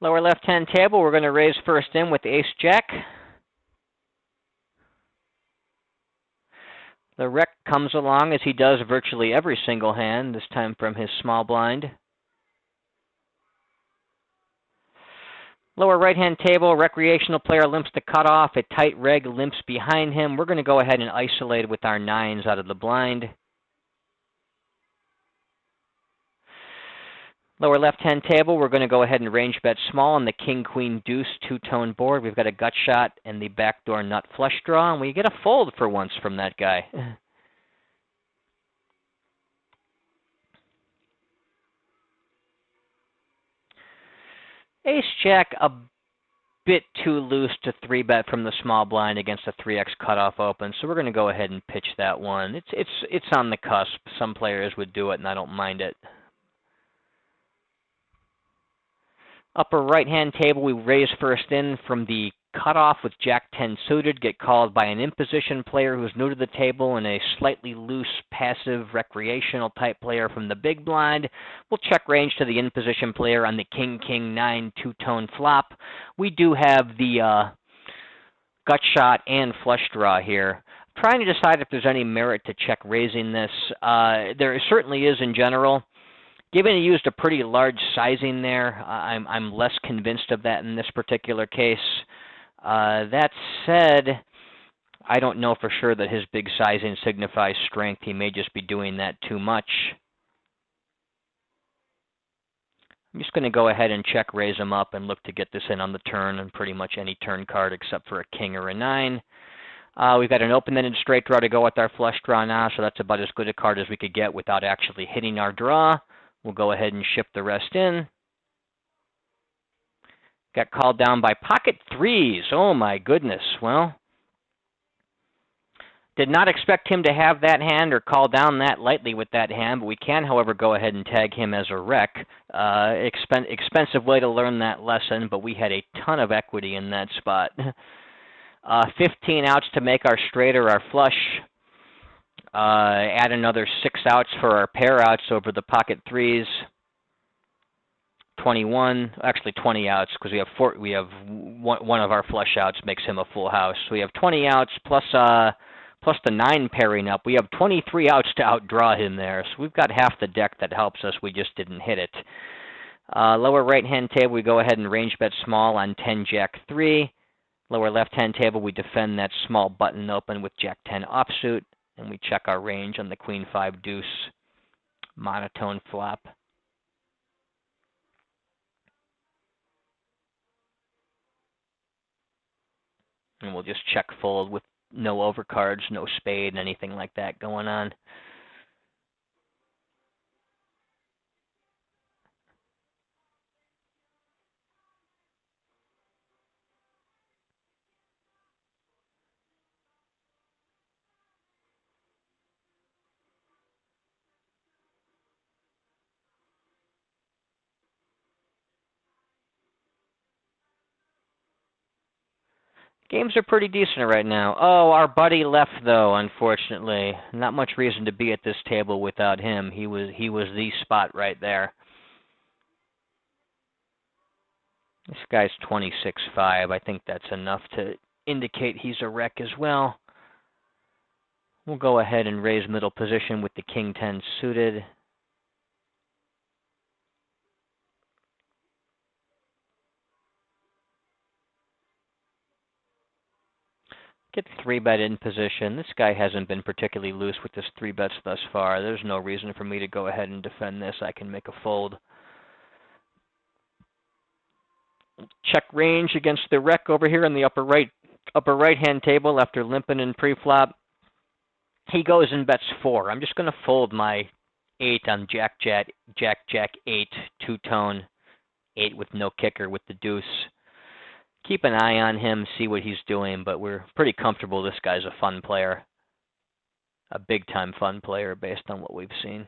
Lower left-hand table, we're going to raise first in with ace-jack. The rec comes along as he does virtually every single hand, this time from his small blind. Lower right-hand table, recreational player limps the cutoff. A tight reg limps behind him. We're going to go ahead and isolate with our 9s out of the blind. Lower left-hand table, we're going to go ahead and range bet small on the king, queen, deuce two-tone board. We've got a gut shot and the backdoor nut flush draw, and we get a fold for once from that guy. Ace-jack, a bit too loose to 3-bet from the small blind against a 3x cutoff open, so we're going to go ahead and pitch that one. It's on the cusp. Some players would do it, and I don't mind it. Upper right-hand table, we raise first in from the cutoff with Jack-10 suited, get called by an in-position player who's new to the table and a slightly loose, passive, recreational type player from the big blind. We'll check range to the in-position player on the king-king-9 two-tone flop. We do have the gut shot and flush draw here. Trying to decide if there's any merit to check raising this. There certainly is in general. Given he used a pretty large sizing there, I'm less convinced of that in this particular case. That said, I don't know for sure that his big sizing signifies strength. He may just be doing that too much. I'm just going to go ahead and check raise him up and look to get this in on the turn on pretty much any turn card except for a king or a 9. We've got an open-ended straight draw to go with our flush draw now, so that's about as good a card as we could get without actually hitting our draw. We'll go ahead and ship the rest in. Got called down by pocket 3s. Oh my goodness. Well, did not expect him to have that hand or call down that lightly with that hand, but we can, however, go ahead and tag him as a rec. Expensive way to learn that lesson, but we had a ton of equity in that spot. 15 outs to make our straight or our flush. Add another 6 outs for our pair outs over the pocket 3s. 21, actually 20 outs because we have one of our flush outs makes him a full house. So we have 20 outs plus the 9 pairing up. We have 23 outs to outdraw him there. So we've got half the deck that helps us. We just didn't hit it. Lower right-hand table, we go ahead and range bet small on 10 Jack 3. Lower left-hand table, we defend that small button open with Jack 10 offsuit. And we check our range on the Queen 5 deuce monotone flop. And we'll just check fold with no overcards, no spade, anything like that going on. Games are pretty decent right now. Oh, our buddy left though, unfortunately. Not much reason to be at this table without him. He was the spot right there. This guy's 26-5. I think that's enough to indicate he's a wreck as well. We'll go ahead and raise middle position with the King 10 suited. Get 3-bet in position. This guy hasn't been particularly loose with his 3-bets thus far. There's no reason for me to go ahead and defend this. I can make a fold. Check range against the wreck over here in the upper right hand table after limping in pre-flop. He goes and bets 4. I'm just going to fold my 8 on Jack 8 two-tone 8 with no kicker with the deuce. Keep an eye on him, see what he's doing, but we're pretty comfortable this guy's a fun player. A big-time fun player based on what we've seen.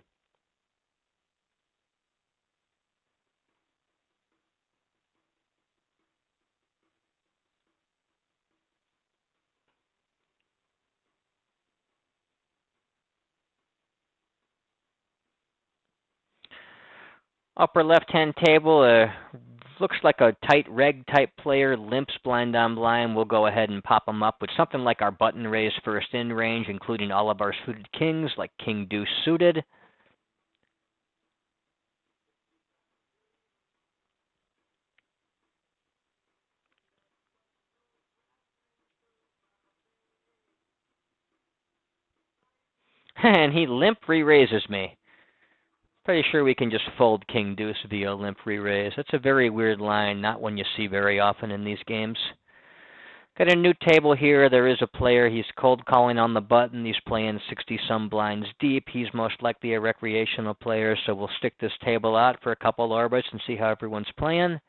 Upper left-hand table, looks like a tight reg type player, limps blind on blind. We'll go ahead and pop him up with something like our button raise first in range, including all of our suited kings, like King Deuce suited. And he limp re-raises me. Pretty sure we can just fold King Deuce via limp re-raise. That's a very weird line, not one you see very often in these games. Got a new table here. There is a player. He's cold calling on the button. He's playing 60-some blinds deep. He's most likely a recreational player, so we'll stick this table out for a couple orbits and see how everyone's playing.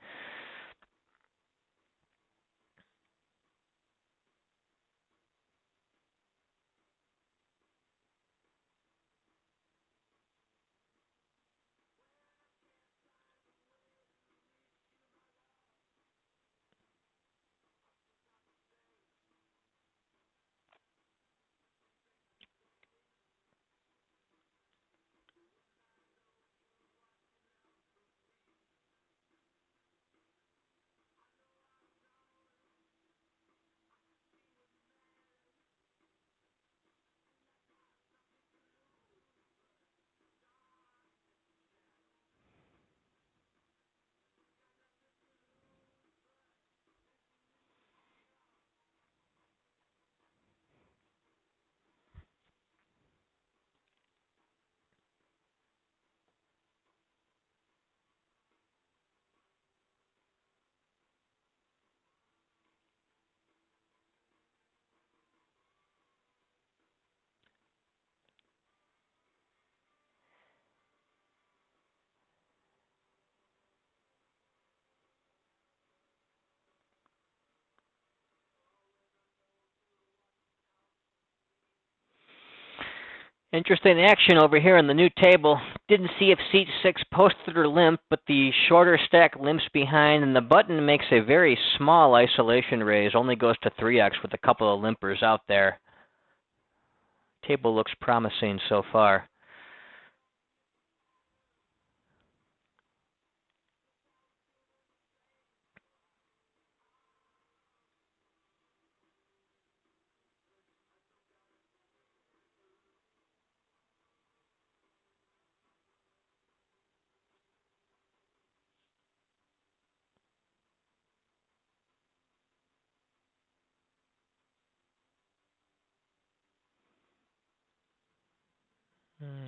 Interesting action over here on the new table. Didn't see if seat 6 posted or limp, but the shorter stack limps behind, and the button makes a very small isolation raise. Only goes to 3x with a couple of limpers out there. Table looks promising so far.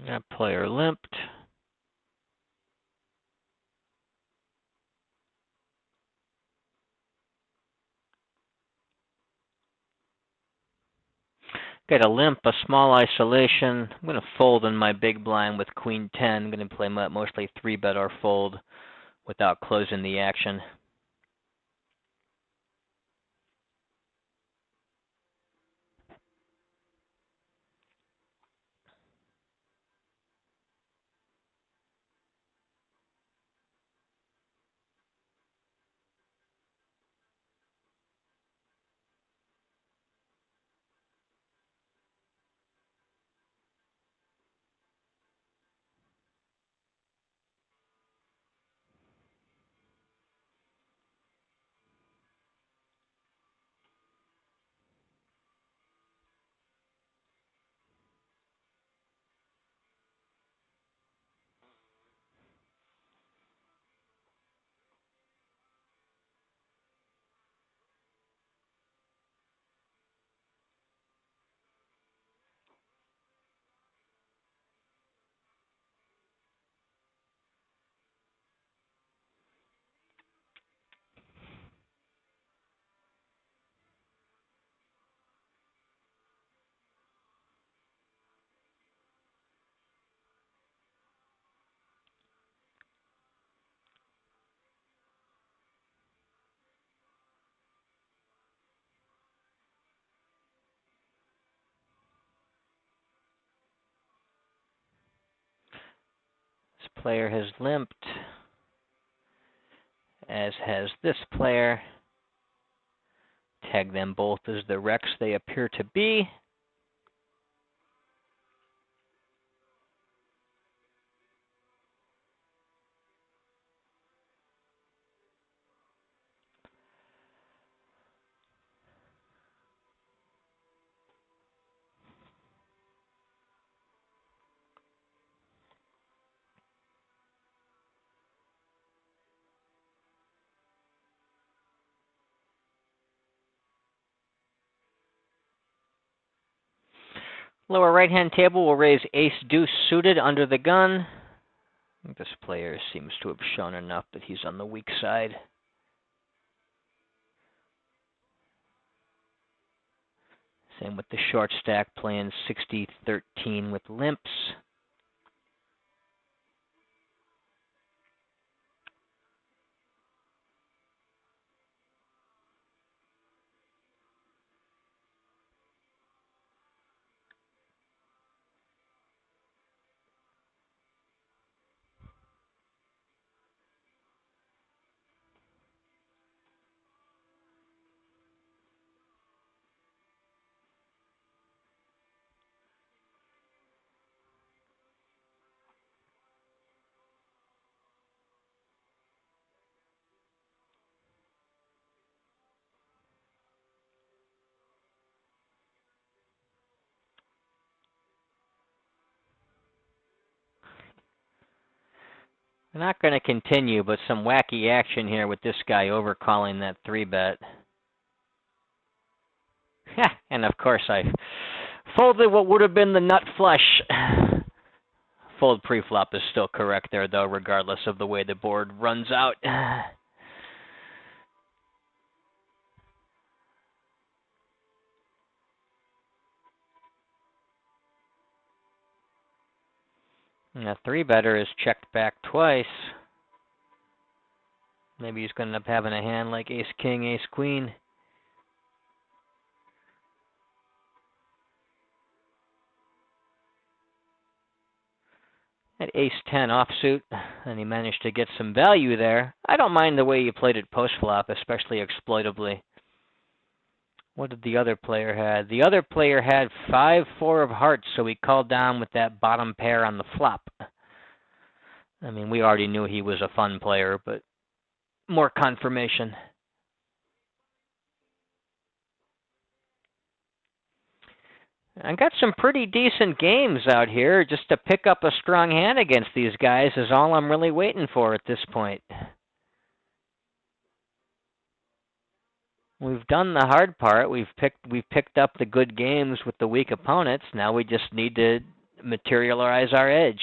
That player limped. Got a limp, a small isolation. I'm going to fold in my big blind with Queen 10. I'm going to play mostly 3-bet or fold without closing the action. player has limped, as has this player. Tag them both as the wrecks they appear to be. Lower right-hand table will raise ace-deuce suited under the gun. This player seems to have shown enough that he's on the weak side. Same with the short stack, playing 60-13 with limps. I'm not going to continue, but some wacky action here with this guy overcalling that 3-bet. And of course I folded what would have been the nut flush. Fold pre-flop is still correct there, though, regardless of the way the board runs out. And a 3-better is checked back twice. Maybe he's going to end up having a hand like ace-king, ace-queen. At ace-10 offsuit, and he managed to get some value there. I don't mind the way he played it post-flop, especially exploitably. What did the other player have? The other player had 5-4 of hearts, so he called down with that bottom pair on the flop. I mean, we already knew he was a fun player, but more confirmation. I got some pretty decent games out here. Just to pick up a strong hand against these guys is all I'm really waiting for at this point. We've done the hard part. We've picked up the good games with the weak opponents. Now we just need to materialize our edge.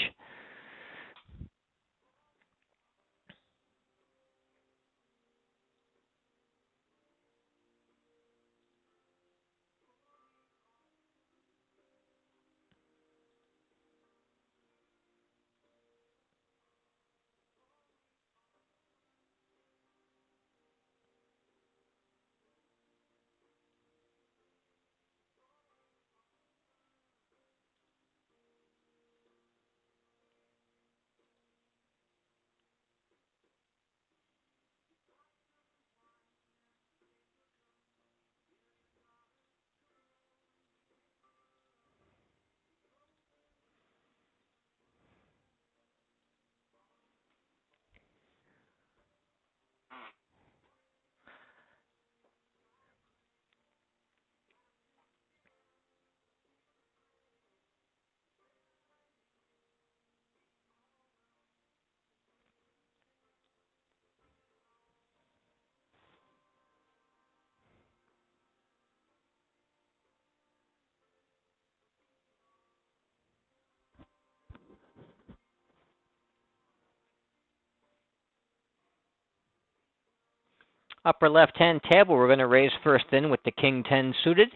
Upper left-hand table, we're going to raise first in with the king 10 suited.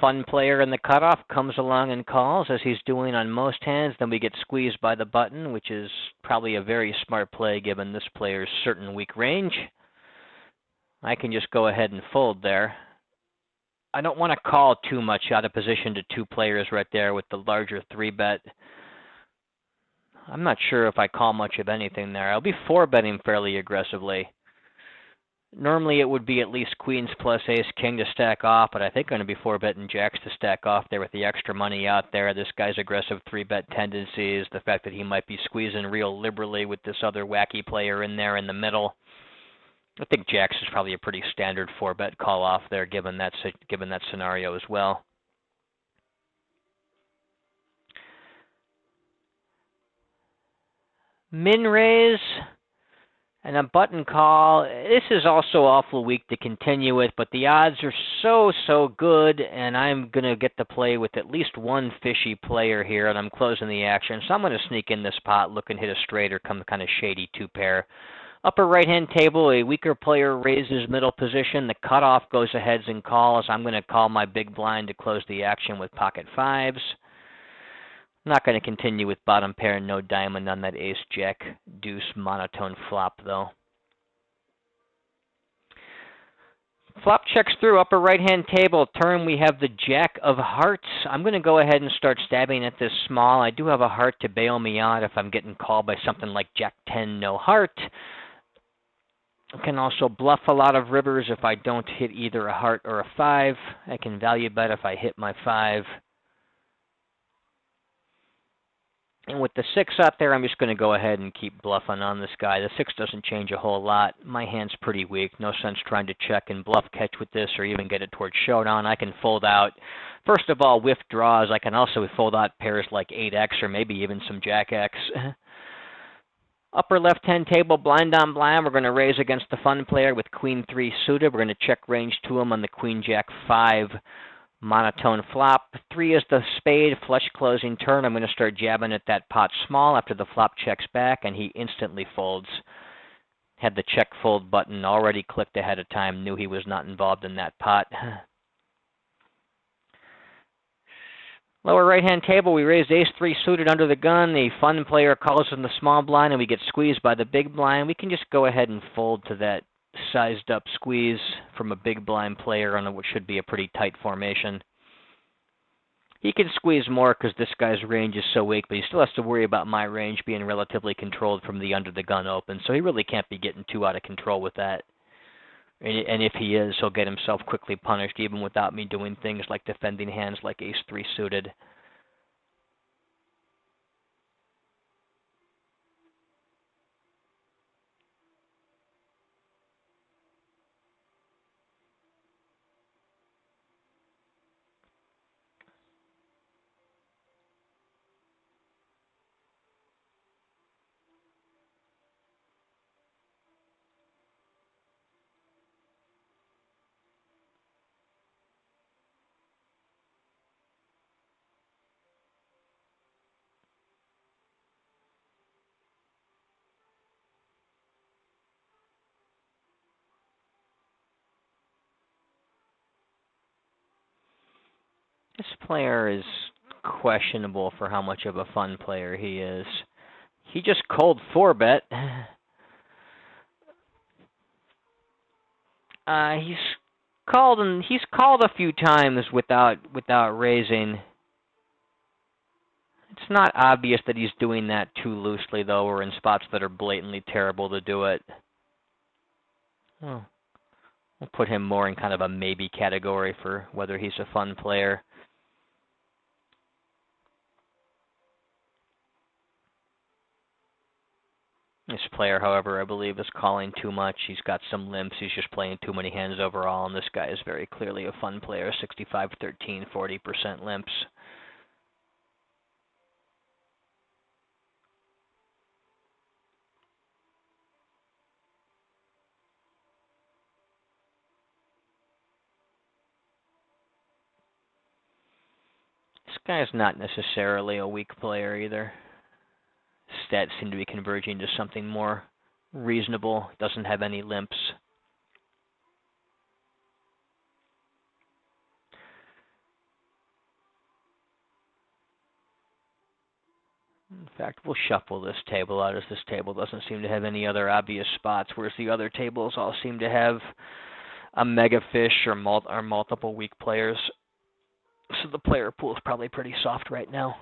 Fun player in the cutoff comes along and calls, as he's doing on most hands. Then we get squeezed by the button, which is probably a very smart play given this player's certain weak range. I can just go ahead and fold there. I don't want to call too much out of position to two players right there with the larger 3-bet. I'm not sure if I call much of anything there. I'll be 4-betting fairly aggressively. Normally it would be at least queens plus ace king to stack off, but I think I'm going to be 4-betting jacks to stack off there with the extra money out there. This guy's aggressive 3-bet tendencies, the fact that he might be squeezing real liberally with this other wacky player in there in the middle. I think jacks is probably a pretty standard 4-bet call off there, given that scenario as well. Min raise and a button call. This is also awful weak to continue with, but the odds are so good, and I'm going to get to play with at least one fishy player here, and I'm closing the action. So I'm going to sneak in this pot, look and hit a straight or come kind of shady 2-pair. Upper right-hand table, a weaker player raises middle position. The cutoff goes aheads and calls. I'm going to call my big blind to close the action with pocket 5s. I'm not going to continue with bottom pair and no diamond on that ace jack deuce monotone flop though. Flop checks through upper right-hand table. Turn, we have the jack of hearts. I'm going to go ahead and start stabbing at this small. I do have a heart to bail me out if I'm getting called by something like jack 10 no heart. I can also bluff a lot of rivers if I don't hit either a heart or a 5. I can value bet if I hit my 5. And with the 6 out there, I'm just going to go ahead and keep bluffing on this guy. The 6 doesn't change a whole lot. My hand's pretty weak. No sense trying to check and bluff catch with this or even get it towards showdown. I can fold out, first of all, whiff draws. I can also fold out pairs like 8x or maybe even some jack x. Upper left-hand table, blind on blind. We're going to raise against the fun player with queen 3 suited. We're going to check range to him on the queen jack 5 monotone flop. 3 is the spade, flush closing turn. I'm going to start jabbing at that pot small after the flop checks back, and he instantly folds. Had the check fold button already clicked ahead of time, knew he was not involved in that pot. Lower right-hand table, we raised ace-3 suited under the gun. The fun player calls in the small blind, and we get squeezed by the big blind. We can just go ahead and fold to that sized-up squeeze from a big blind player on what should be a pretty tight formation. He can squeeze more because this guy's range is so weak, but he still has to worry about my range being relatively controlled from the under-the-gun open, so he really can't be getting too out of control with that. And if he is, he'll get himself quickly punished, even without me doing things like defending hands like ace-3 suited. This player is questionable for how much of a fun player he is. He just cold 4-bet. He's called a few times without raising. It's not obvious that he's doing that too loosely though, or in spots that are blatantly terrible to do it. Well, we'll put him more in kind of a maybe category for whether he's a fun player. This player, however, I believe is calling too much. He's got some limps. He's just playing too many hands overall, and this guy is very clearly a fun player. 65-13, 40% limps. This guy's not necessarily a weak player either. Stats seem to be converging to something more reasonable. Doesn't have any limps. In fact, we'll shuffle this table out, as this table doesn't seem to have any other obvious spots, whereas the other tables all seem to have a mega fish or multiple weak players. So the player pool is probably pretty soft right now.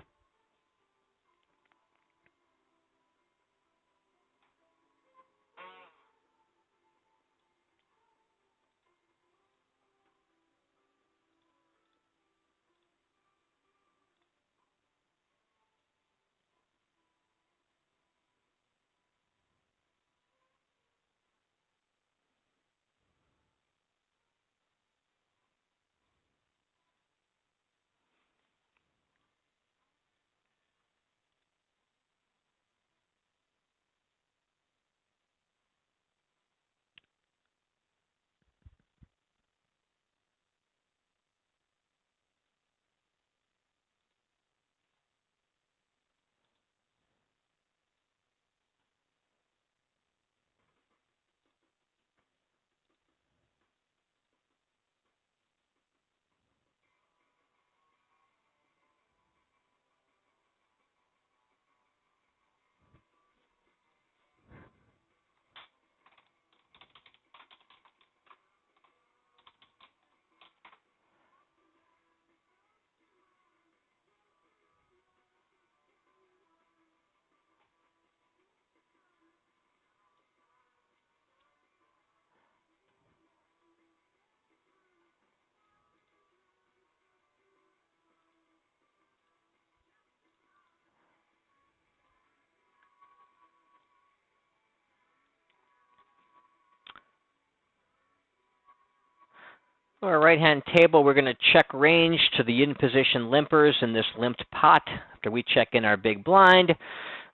Our right-hand table, we're going to check range to the in-position limpers in this limped pot. After we check in our big blind,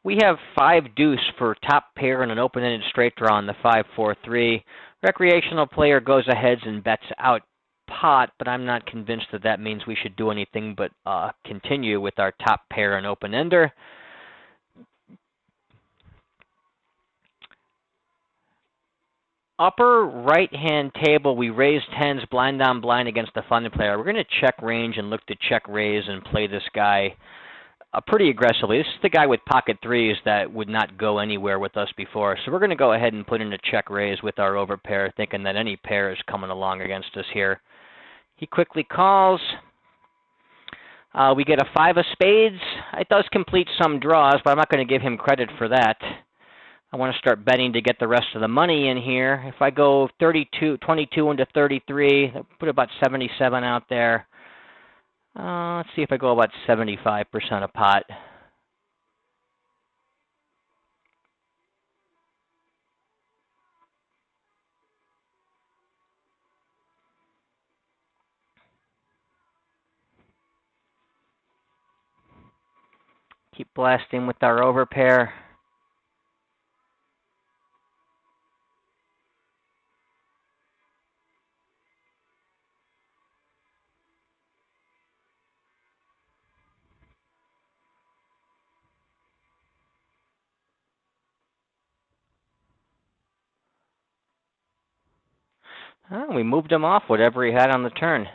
we have 5 deuce for top pair and an open-ended straight draw on the 5-4-3. Recreational player goes ahead and bets out pot, but I'm not convinced that that means we should do anything but continue with our top pair and open-ender. Upper right-hand table, we raise tens blind on blind against the funded player. We're going to check range and look to check raise and play this guy pretty aggressively. This is the guy with pocket threes that would not go anywhere with us before. So we're going to go ahead and put in a check raise with our overpair, thinking that any pair is coming along against us here. He quickly calls. We get a 5 of spades. It does complete some draws, but I'm not going to give him credit for that. I want to start betting to get the rest of the money in here. If I go 22 into 33, put about 77 out there. Let's see if I go about 75% a pot. Keep blasting with our overpair. We moved him off whatever he had on the turn.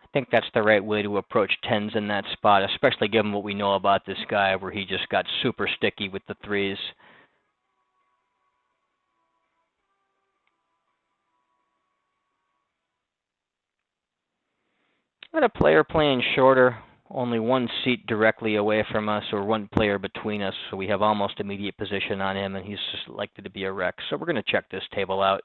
I think that's the right way to approach tens in that spot, especially given what we know about this guy where he just got super sticky with the threes. Got a player playing shorter, only 1 seat directly away from us, or 1 player between us, so we have almost immediate position on him, and he's just likely to be a wreck. So we're going to check this table out.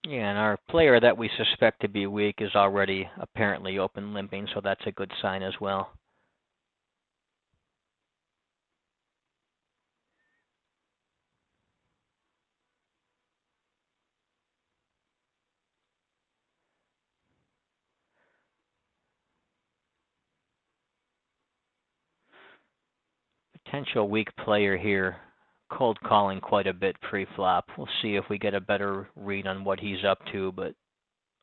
Yeah, and our player that we suspect to be weak is already apparently open limping, so that's a good sign as well. Potential weak player here, cold calling quite a bit pre-flop. We'll see if we get a better read on what he's up to, but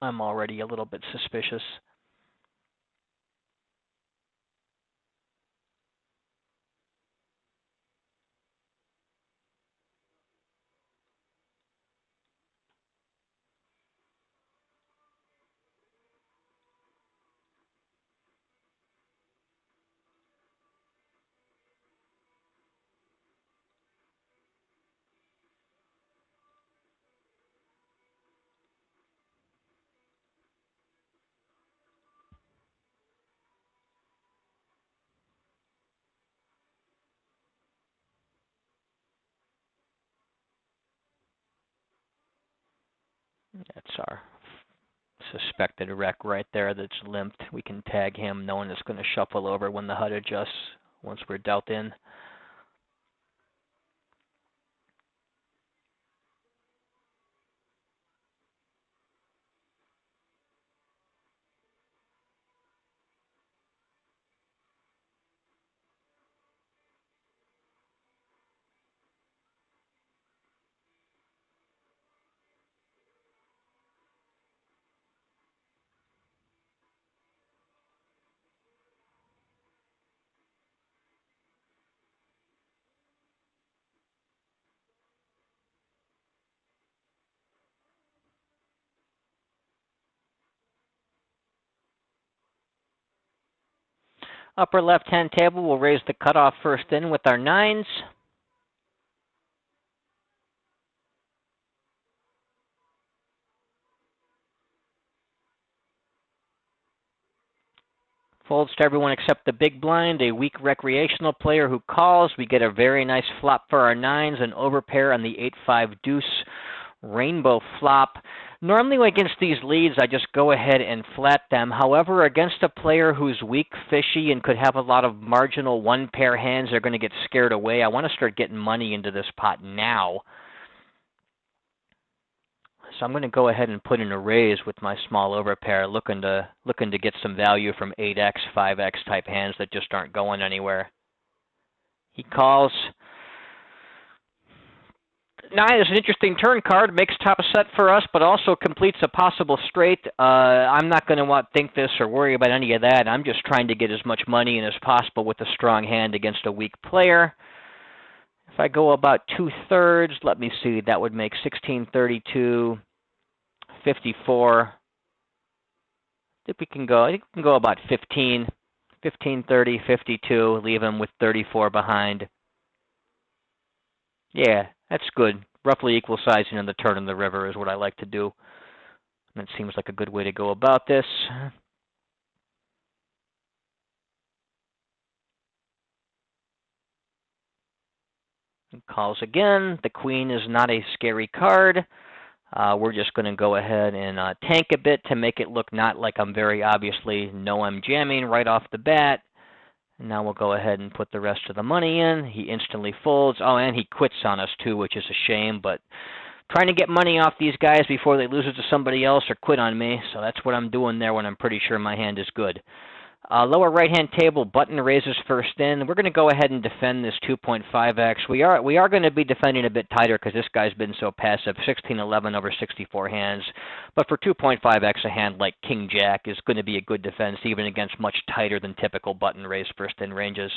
I'm already a little bit suspicious. That's our suspected wreck right there that's limped. We can tag him knowing it's going to shuffle over when the HUD adjusts once we're dealt in. Upper left-hand table, we'll raise the cutoff first in with our nines. Folds to everyone except the big blind, a weak recreational player who calls. We get a very nice flop for our nines, an overpair on the 8-5 deuce rainbow flop. Normally against these leads, I just go ahead and flat them. However, against a player who's weak, fishy, and could have a lot of marginal one-pair hands, they're going to get scared away. I want to start getting money into this pot now. So I'm going to go ahead and put in a raise with my small overpair, looking to get some value from 8x, 5x type hands that just aren't going anywhere. He calls. Nine is an interesting turn card, makes top set for us, but also completes a possible straight. I'm not going to think this or worry about any of that. I'm just trying to get as much money in as possible with a strong hand against a weak player. If I go about 2/3, let me see, that would make 1632, 54. I think we can go about 15, 1530, 52, leave him with 34 behind. Yeah, that's good. Roughly equal sizing on the turn in the river is what I like to do. And it seems like a good way to go about this. He calls again. The queen is not a scary card. We're just going to go ahead and tank a bit to make it look not like I'm very obviously I'm jamming right off the bat. And now we'll go ahead and put the rest of the money in. He instantly folds. Oh, and he quits on us too, which is a shame. But trying to get money off these guys before they lose it to somebody else or quit on me. So that's what I'm doing there when I'm pretty sure my hand is good. Lower right-hand table, button raises first in. We're going to go ahead and defend this 2.5x. We are going to be defending a bit tighter because this guy's been so passive, 16-11 over 64 hands. But for 2.5x, a hand like King Jack is going to be a good defense, even against much tighter than typical button raise first in ranges.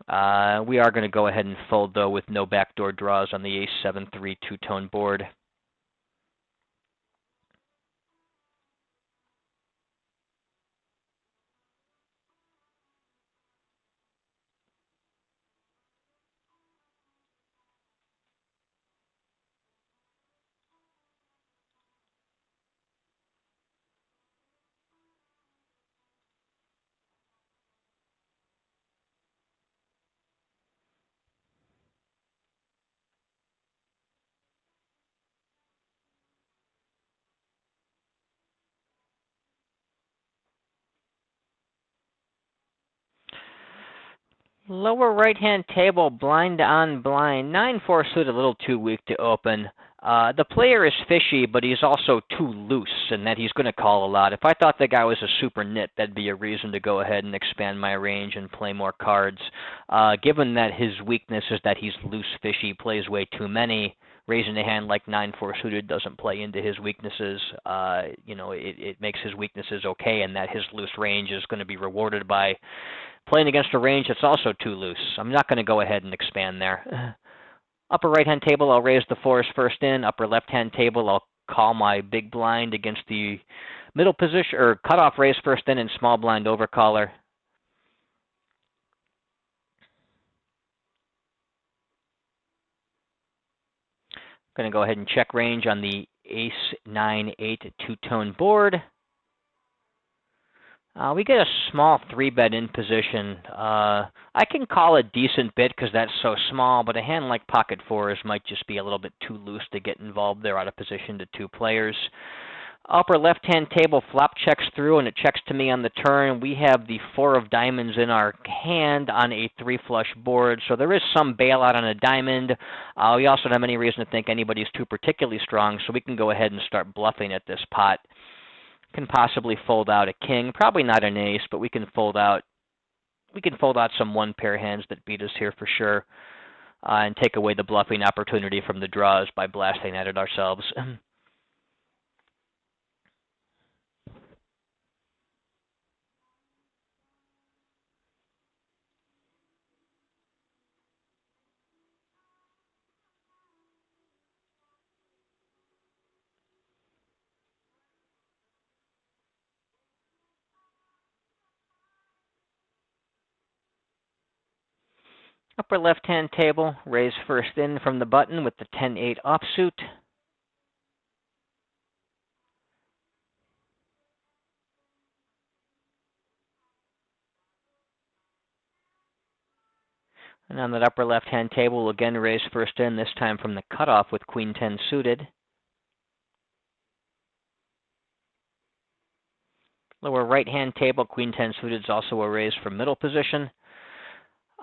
We are going to go ahead and fold, though, with no backdoor draws on the Ace-7-3 two-tone board. Lower right-hand table, blind on blind. 9-4 suit a little too weak to open. The player is fishy, but he's also too loose in that he's going to call a lot. If I thought the guy was a super nit, that'd be a reason to go ahead and expand my range and play more cards. Given that his weakness is that he's loose fishy, plays way too many, raising a hand like 9-4 suited doesn't play into his weaknesses. It makes his weaknesses okay, and that his loose range is going to be rewarded by playing against a range that's also too loose. I'm not going to go ahead and expand there. Upper right-hand table, I'll raise the fours first in. Upper left-hand table, I'll call my big blind against the middle position, or cutoff raise first in and small blind overcaller. Going to go ahead and check range on the ace, 9, 8 two-tone board. We get a small 3-bet in position. I can call a decent bit because that's so small, but a hand like pocket fours might just be a little bit too loose to get involved there out of position to 2 players. Upper left-hand table, flop checks through, and it checks to me on the turn. We have the 4 of diamonds in our hand on a 3-flush board, so there is some bailout on a diamond. We also don't have any reason to think anybody's too particularly strong, so we can go ahead and start bluffing at this pot. Can possibly fold out a king, probably not an ace, but we can fold out some 1-pair hands that beat us here for sure, and take away the bluffing opportunity from the draws by blasting at it ourselves. Upper left-hand table, raise first in from the button with the 10-8 offsuit. And on that upper left-hand table, we'll again raise first in, this time from the cutoff with Queen 10 suited. Lower right-hand table, Queen 10 suited is also a raise from middle position.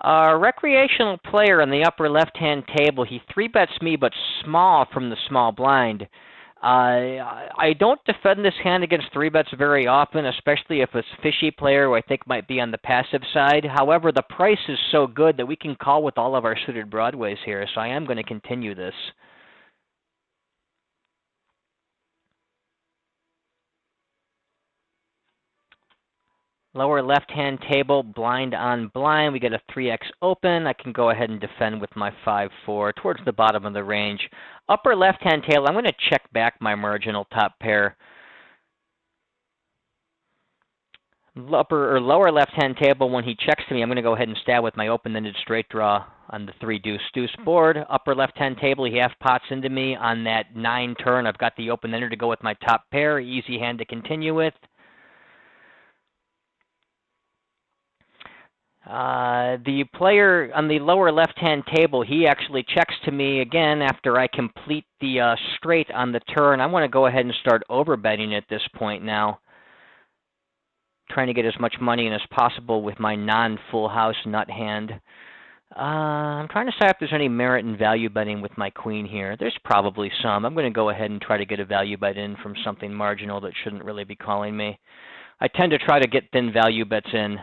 Recreational player on the upper left-hand table, he 3-bets me, but small from the small blind. I don't defend this hand against 3-bets very often, especially if it's a fishy player who I think might be on the passive side. However, the price is so good that we can call with all of our suited broadways here, so I am going to continue this. Lower left-hand table, blind on blind. We get a 3x open. I can go ahead and defend with my 5-4 towards the bottom of the range. Upper left-hand table, I'm going to check back my marginal top pair. Lower left-hand table, when he checks to me, I'm going to go ahead and stab with my open-ended straight draw on the 3-deuce-deuce board. Upper left-hand table, he half pots into me on that 9 turn. I've got the open-ender to go with my top pair. Easy hand to continue with. The player on the lower left-hand table, he actually checks to me again after I complete the straight on the turn. I want to go ahead and start overbetting at this point now, trying to get as much money in as possible with my non-full house nut hand. I'm trying to decide if there's any merit in value betting with my queen here. There's probably some. I'm going to go ahead and try to get a value bet in from something marginal that shouldn't really be calling me. I tend to try to get thin value bets in.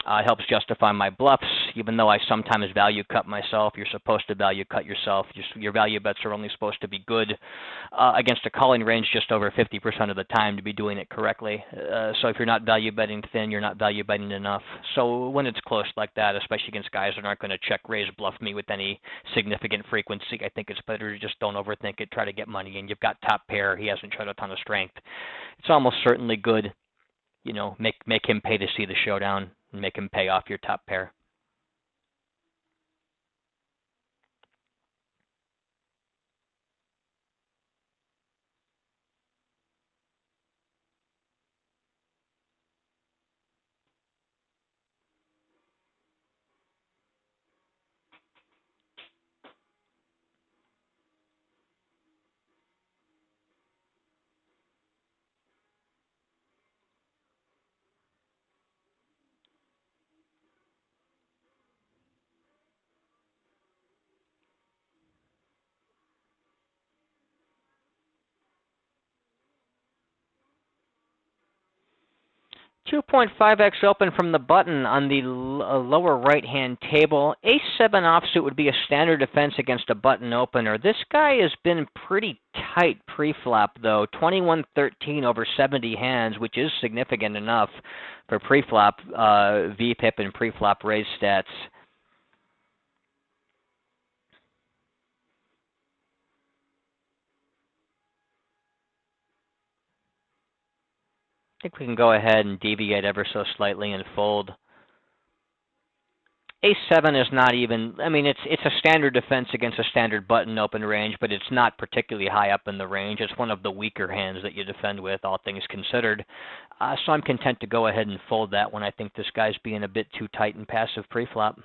It helps justify my bluffs, even though I sometimes value cut myself. You're supposed to value cut yourself. Your value bets are only supposed to be good against a calling range just over 50% of the time to be doing it correctly. So if you're not value betting thin, you're not value betting enough. So when it's close like that, especially against guys that aren't going to check, raise, bluff me with any significant frequency, I think it's better to just don't overthink it, try to get money in. You've got top pair. He hasn't showed a ton of strength. It's almost certainly good, make him pay to see the showdown. Make him pay off your top pair. 2.5x open from the button on the lower right-hand table. Ace-7 offsuit would be a standard defense against a button opener. This guy has been pretty tight pre-flop, though. 21-13 over 70 hands, which is significant enough for pre-flop VPIP and pre-flop raise stats. I think we can go ahead and deviate ever so slightly and fold. Ace-7 is not even, I mean, it's a standard defense against a standard button open range, but it's not particularly high up in the range. It's one of the weaker hands that you defend with, all things considered. So I'm content to go ahead and fold that one. I think this guy's being a bit too tight and passive pre-flop.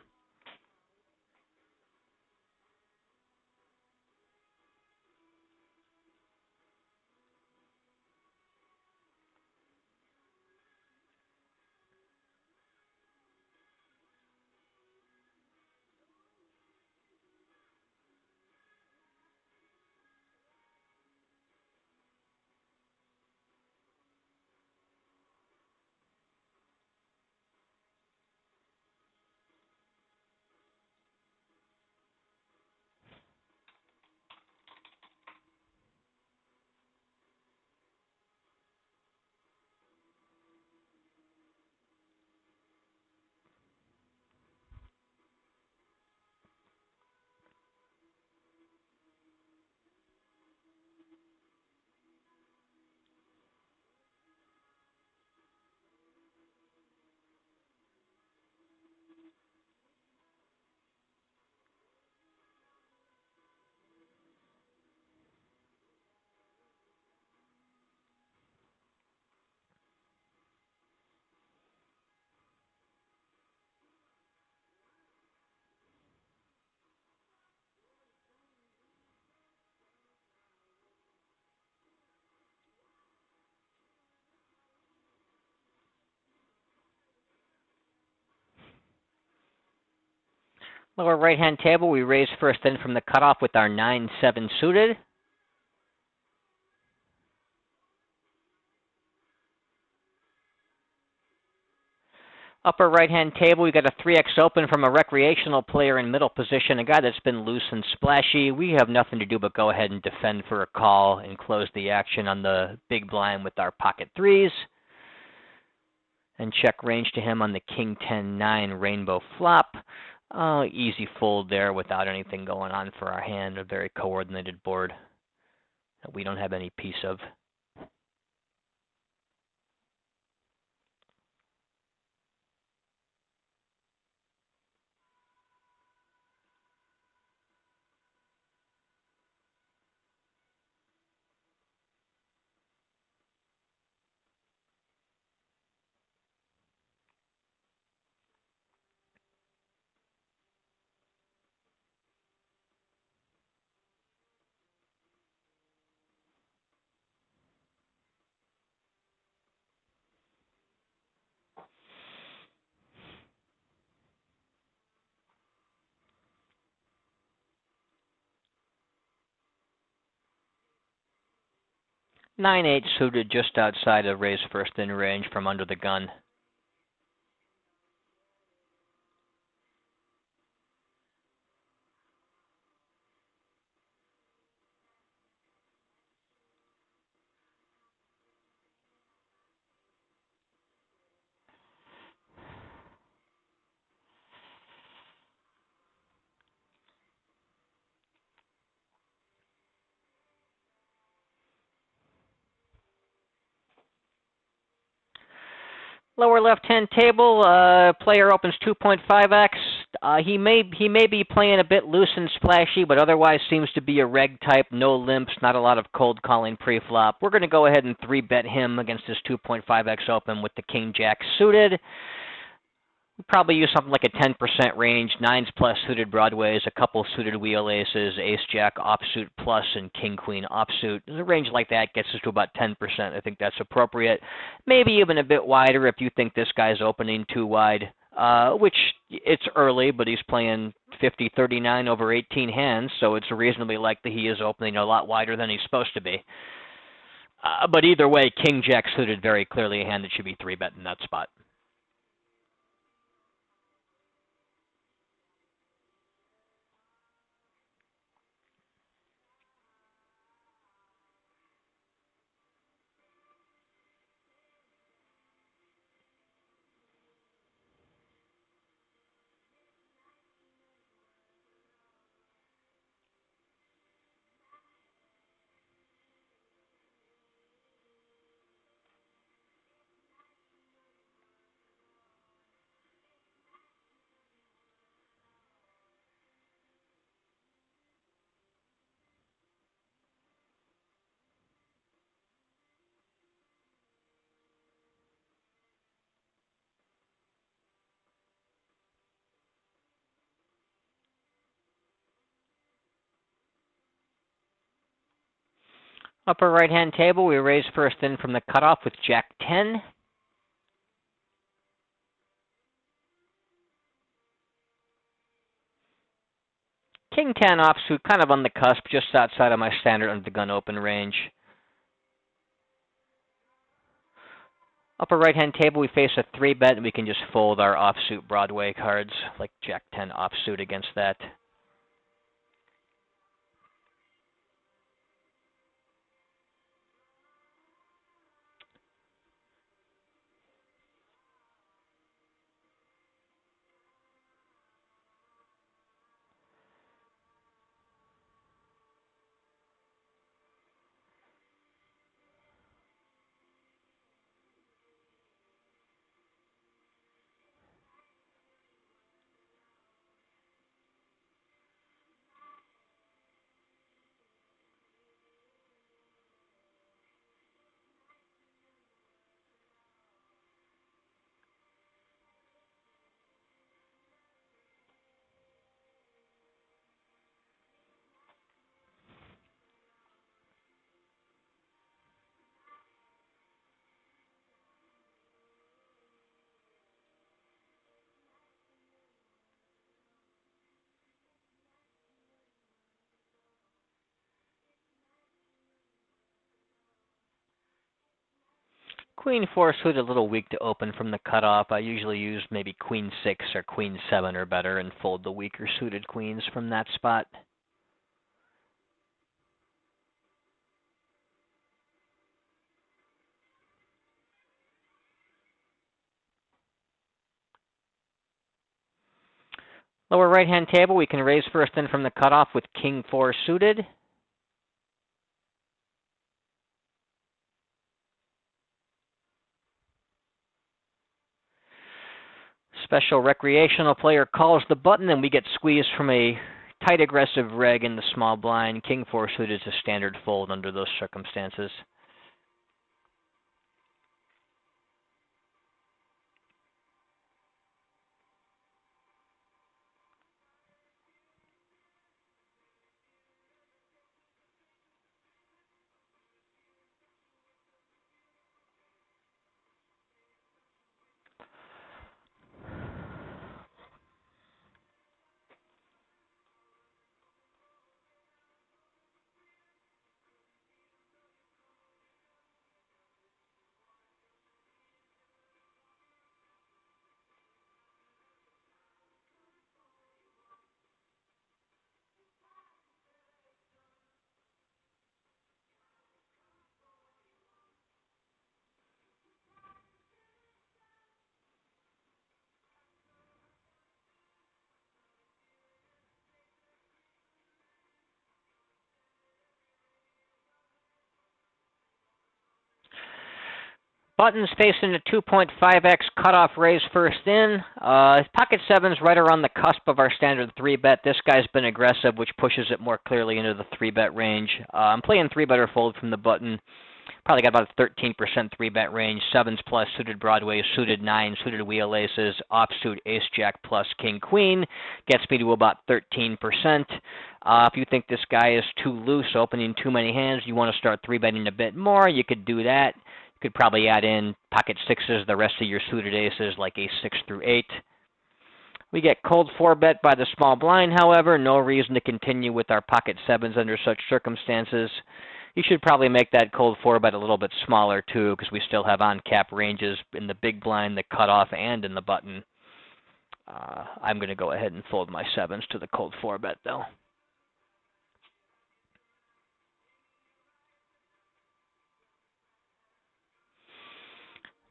Lower right-hand table, we raise first in from the cutoff with our 9-7 suited. Upper right-hand table, we got a 3x open from a recreational player in middle position, a guy that's been loose and splashy. We have nothing to do but go ahead and defend for a call and close the action on the big blind with our pocket threes. And check range to him on the King 10-9 rainbow flop. Easy fold there without anything going on for our hand. A very coordinated board that we don't have any piece of. Nine 8 suited just outside of raise first in range from under the gun. Lower left-hand table, player opens 2.5x. He may be playing a bit loose and splashy, but otherwise seems to be a reg type, no limps, not a lot of cold calling pre-flop. We're going to go ahead and 3-bet him against his 2.5x open with the King-Jack suited. We'll probably use something like a 10% range, 9s plus suited broadways, a couple suited wheel aces, ace-jack offsuit plus, and king-queen offsuit. A range like that gets us to about 10%. I think that's appropriate. Maybe even a bit wider if you think this guy's opening too wide, which it's early, but he's playing 50-39 over 18 hands, so it's reasonably likely he is opening a lot wider than he's supposed to be. But either way, King Jack suited very clearly a hand that should be 3-bet in that spot. Upper right-hand table, we raise first in from the cutoff with Jack 10. King 10 offsuit, kind of on the cusp, just outside of my standard under the gun open range. Upper right-hand table, we face a 3-bet, and we can just fold our offsuit Broadway cards, like Jack 10 offsuit against that. Queen 4 suited a little weak to open from the cutoff. I usually use maybe Queen 6 or Queen 7 or better and fold the weaker suited queens from that spot. Lower right-hand table, we can raise first in from the cutoff with King 4 suited. Special recreational player calls the button, and we get squeezed from a tight aggressive reg in the small blind. King 4 suited is a standard fold under those circumstances. Buttons facing a 2.5x cutoff raise first in. Pocket 7's right around the cusp of our standard 3-bet. This guy's been aggressive, which pushes it more clearly into the 3-bet range. I'm playing 3-bet or fold from the button. Probably got about a 13% 3-bet range. 7s plus, suited Broadway, suited 9, suited wheel aces, offsuit ace jack plus king queen. Gets me to about 13%. If you think this guy is too loose, opening too many hands, you want to start 3-betting a bit more, you could do that. Could probably add in pocket 6s, the rest of your suited aces like ace 6 through 8. We get cold 4-bet by the small blind, however. No reason to continue with our pocket 7s under such circumstances. You should probably make that cold 4-bet a little bit smaller too, because we still have on-cap ranges in the big blind, the cutoff, and in the button. I'm going to go ahead and fold my 7s to the cold 4-bet though.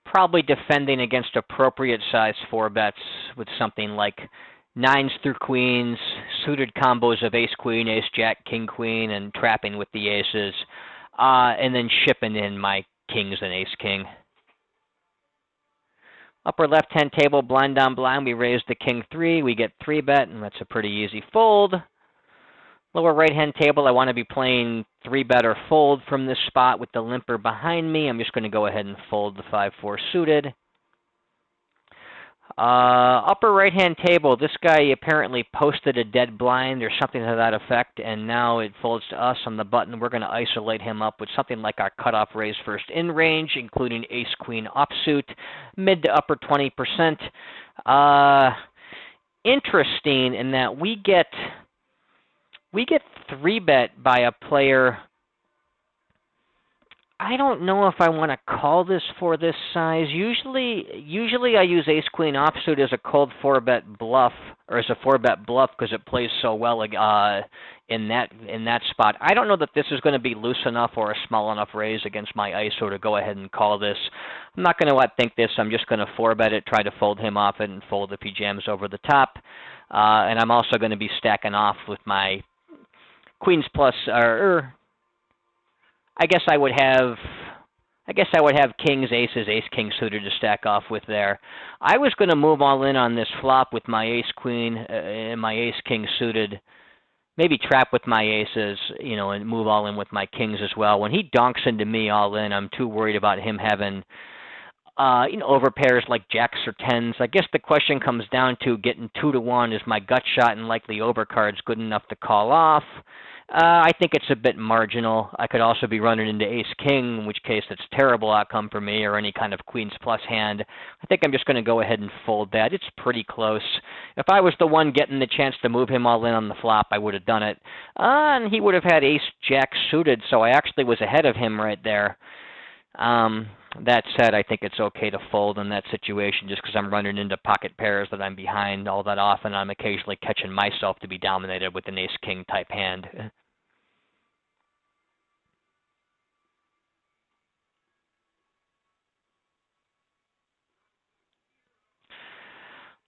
Probably defending against appropriate size 4-bets with something like 9s through queens, suited combos of ace queen, ace jack, king queen, and trapping with the aces, and then shipping in my kings and ace king. Upper left-hand table, blind on blind, we raise the king 3, we get 3-bet, and that's a pretty easy fold. Lower right-hand table, I want to be playing 3-bet or fold from this spot with the limper behind me. I'm just going to go ahead and fold the 5-4 suited. Upper right-hand table, this guy apparently posted a dead blind or something to that effect, and now it folds to us on the button. We're going to isolate him up with something like our cutoff raise first in range, including ace-queen offsuit, mid to upper 20%. Interesting in that we get 3-bet by a player. I don't know if I want to call this for this size. Usually I use ace-queen offsuit as a cold 4-bet bluff, or as a 4-bet bluff, because it plays so well in that spot. I don't know that this is going to be loose enough or a small enough raise against my ISO to go ahead and call this. I'm not going to outthink this. I'm just going to 4-bet it, try to fold him off it, and fold if he jams over the top. And I'm also going to be stacking off with my queens plus, I guess I would have kings, aces, ace, king suited to stack off with there. I was going to move all in on this flop with my ace, queen, and my ace, king suited. Maybe trap with my aces, and move all in with my kings as well. When he donks into me all in, I'm too worried about him having, over pairs like jacks or 10s. I guess the question comes down to getting 2-1. Is my gut shot and likely over cards good enough to call off? I think it's a bit marginal. I could also be running into ace-king, in which case it's a terrible outcome for me, or any kind of queens plus hand. I think I'm just going to go ahead and fold that. It's pretty close. If I was the one getting the chance to move him all in on the flop, I would have done it. And he would have had ace-jack suited, so I actually was ahead of him right there. That said, I think it's okay to fold in that situation just because I'm running into pocket pairs that I'm behind all that often. I'm occasionally catching myself to be dominated with an ace-king type hand.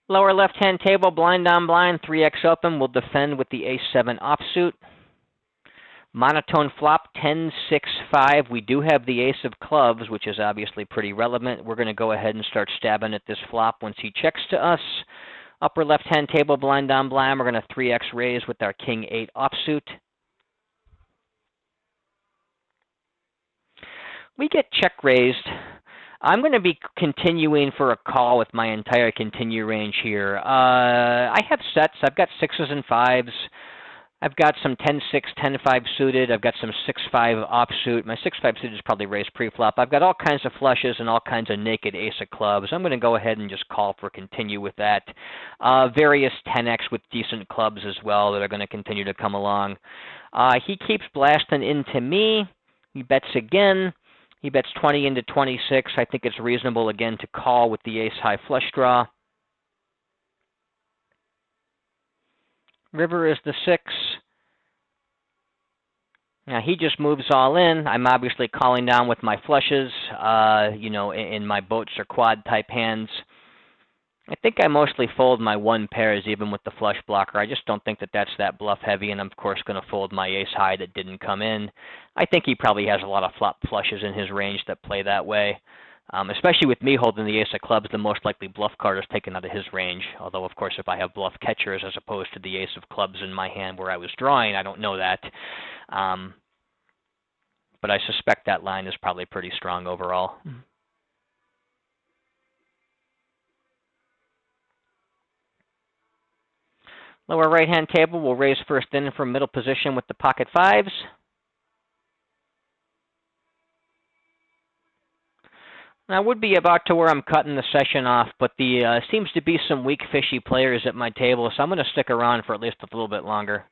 Lower left-hand table, blind on blind, 3x open. We'll defend with the ace-7 offsuit. Monotone flop, 10-6-5. We do have the ace of clubs, which is obviously pretty relevant. We're going to go ahead and start stabbing at this flop once he checks to us. Upper left-hand table, blind on blind. We're going to 3x raise with our king-8 offsuit. We get check raised. I'm going to be continuing for a call with my entire continue range here. I have sets. I've got 6s and 5s. I've got some 10-6, 10-5 suited. I've got some 6-5 offsuit. My 6-5 suited is probably raised pre-flop. I've got all kinds of flushes and all kinds of naked ace of clubs. I'm going to go ahead and just call for continue with that. Various 10x with decent clubs as well that are going to continue to come along. He keeps blasting into me. He bets again. He bets 20 into 26. I think it's reasonable, again, to call with the ace-high flush draw. River is the 6. Now, he just moves all in. I'm obviously calling down with my flushes, in my boats or quad-type hands. I think I mostly fold my 1 pairs even with the flush blocker. I just don't think that that's that bluff heavy, and I'm, of course, going to fold my ace-high that didn't come in. I think he probably has a lot of flop flushes in his range that play that way. Especially with me holding the ace of clubs, the most likely bluff card is taken out of his range. Although, of course, if I have bluff catchers as opposed to the ace of clubs in my hand where I was drawing, I don't know that. But I suspect that line is probably pretty strong overall. Lower right-hand table, we'll raise first in from middle position with the pocket 5s. I would be about to where I'm cutting the session off, but the seems to be some weak, fishy players at my table, so I'm going to stick around for at least a little bit longer.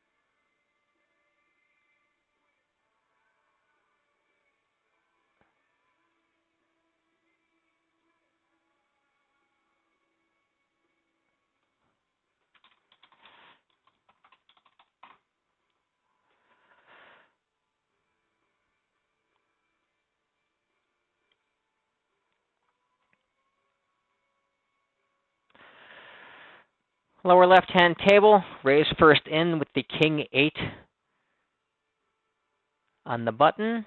Lower left-hand table, raise first in with the King 8 on the button.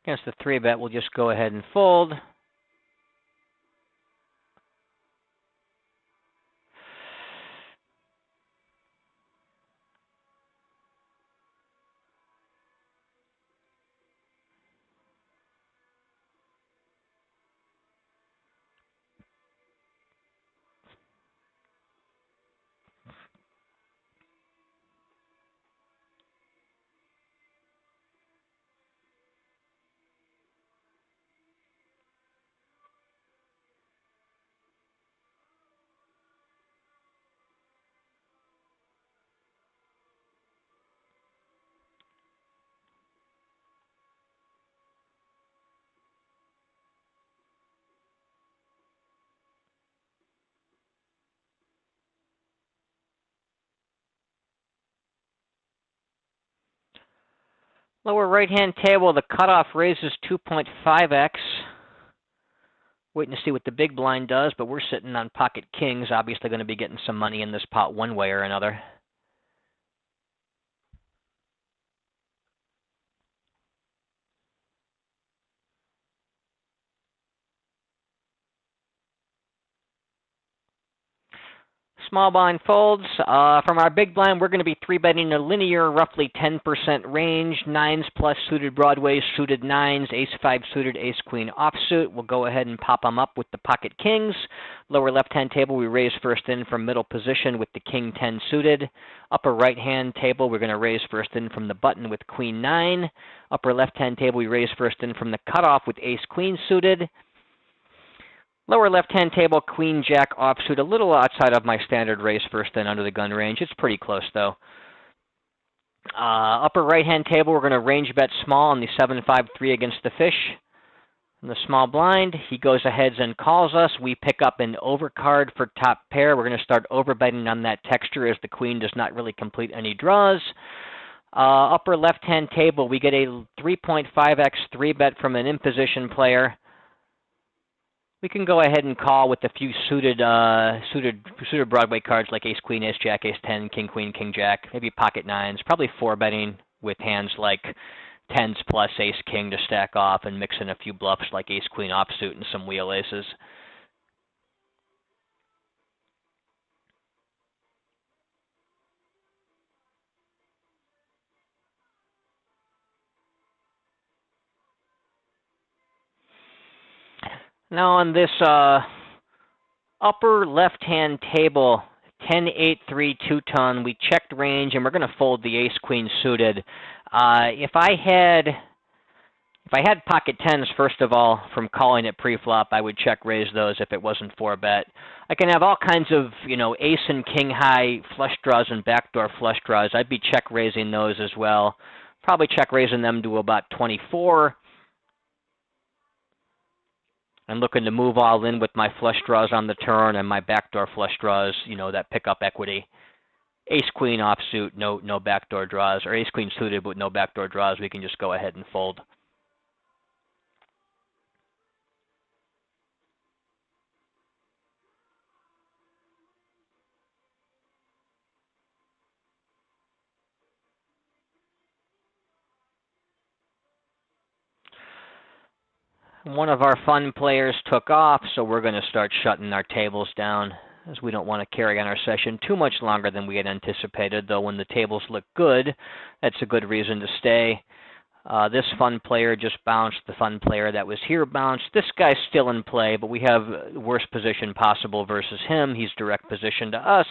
Against the 3-bet, we'll just go ahead and fold. Lower right-hand table, the cutoff raises 2.5x. Waiting to see what the big blind does, but we're sitting on pocket kings, obviously going to be getting some money in this pot one way or another. Small blind folds. From our big blind, we're going to be 3-betting a linear, roughly 10% range. 9s plus suited broadways, suited 9s, ace-5 suited, ace-queen offsuit. We'll go ahead and pop them up with the pocket kings. Lower left-hand table, we raise first in from middle position with the king 10 suited. Upper right-hand table, we're going to raise first in from the button with queen 9. Upper left-hand table, we raise first in from the cutoff with ace-queen suited. Lower left-hand table, queen, jack, offsuit, a little outside of my standard raise first in under the gun range. It's pretty close, though. Upper right-hand table, we're going to range bet small on the 7-5-3 against the fish. In the small blind, he goes ahead and calls us. We pick up an overcard for top pair. We're going to start overbetting on that texture as the queen does not really complete any draws. Upper left-hand table, we get a 3.5x 3-bet from an in-position player. We can go ahead and call with a few suited Broadway cards like ace queen, ace jack, ace 10, king queen, king jack, maybe pocket 9s. Probably 4-betting with hands like 10s plus ace king to stack off, and mix in a few bluffs like ace queen offsuit and some wheel aces. Now on this upper left-hand table, 10-8-3 two-ton, we checked range, and we're going to fold the ace-queen suited. If I had pocket 10s, first of all, from calling it pre-flop, I would check raise those if it wasn't 4-bet. I can have all kinds of, ace and king high flush draws and backdoor flush draws. I'd be check raising those as well. Probably check raising them to about 24. I'm looking to move all in with my flush draws on the turn and my backdoor flush draws, that pick up equity. Ace-queen offsuit, no backdoor draws, or ace-queen suited with no backdoor draws, we can just go ahead and fold. One of our fun players took off, so we're going to start shutting our tables down, as we don't want to carry on our session too much longer than we had anticipated, though when the tables look good, that's a good reason to stay. This fun player just bounced. The fun player that was here bounced. This guy's still in play, but we have the worst position possible versus him. He's direct position to us.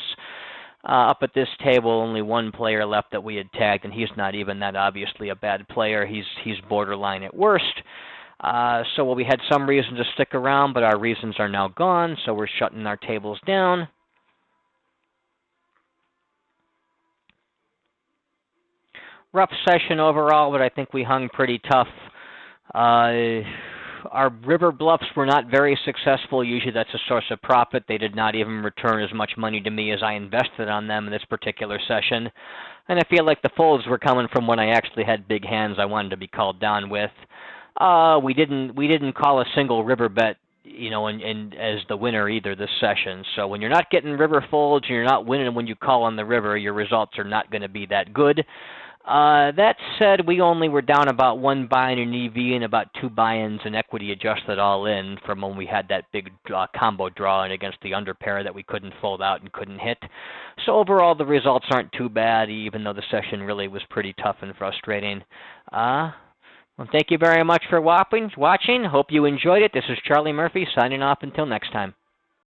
Up at this table, only one player left that we had tagged, and he's not even that obviously a bad player. He's borderline at worst. So we had some reason to stick around, but our reasons are now gone, so we're shutting our tables down. Rough session overall, but I think we hung pretty tough. our river bluffs were not very successful. Usually that's a source of profit. They did not even return as much money to me as I invested on them in this particular session. And I feel like the folds were coming from when I actually had big hands I wanted to be called down with. We didn't call a single river bet, you know, and as the winner either this session. So when you're not getting river folds and you're not winning when you call on the river, your results are not going to be that good. That said, we only were down about 1 buy-in in EV and about 2 buy-ins in equity adjusted all in from when we had that big combo draw in against the under pair that we couldn't fold out and couldn't hit. So overall, the results aren't too bad, even though the session really was pretty tough and frustrating. Well, thank you very much for watching. Hope you enjoyed it. This is Charlie Murphy signing off until next time.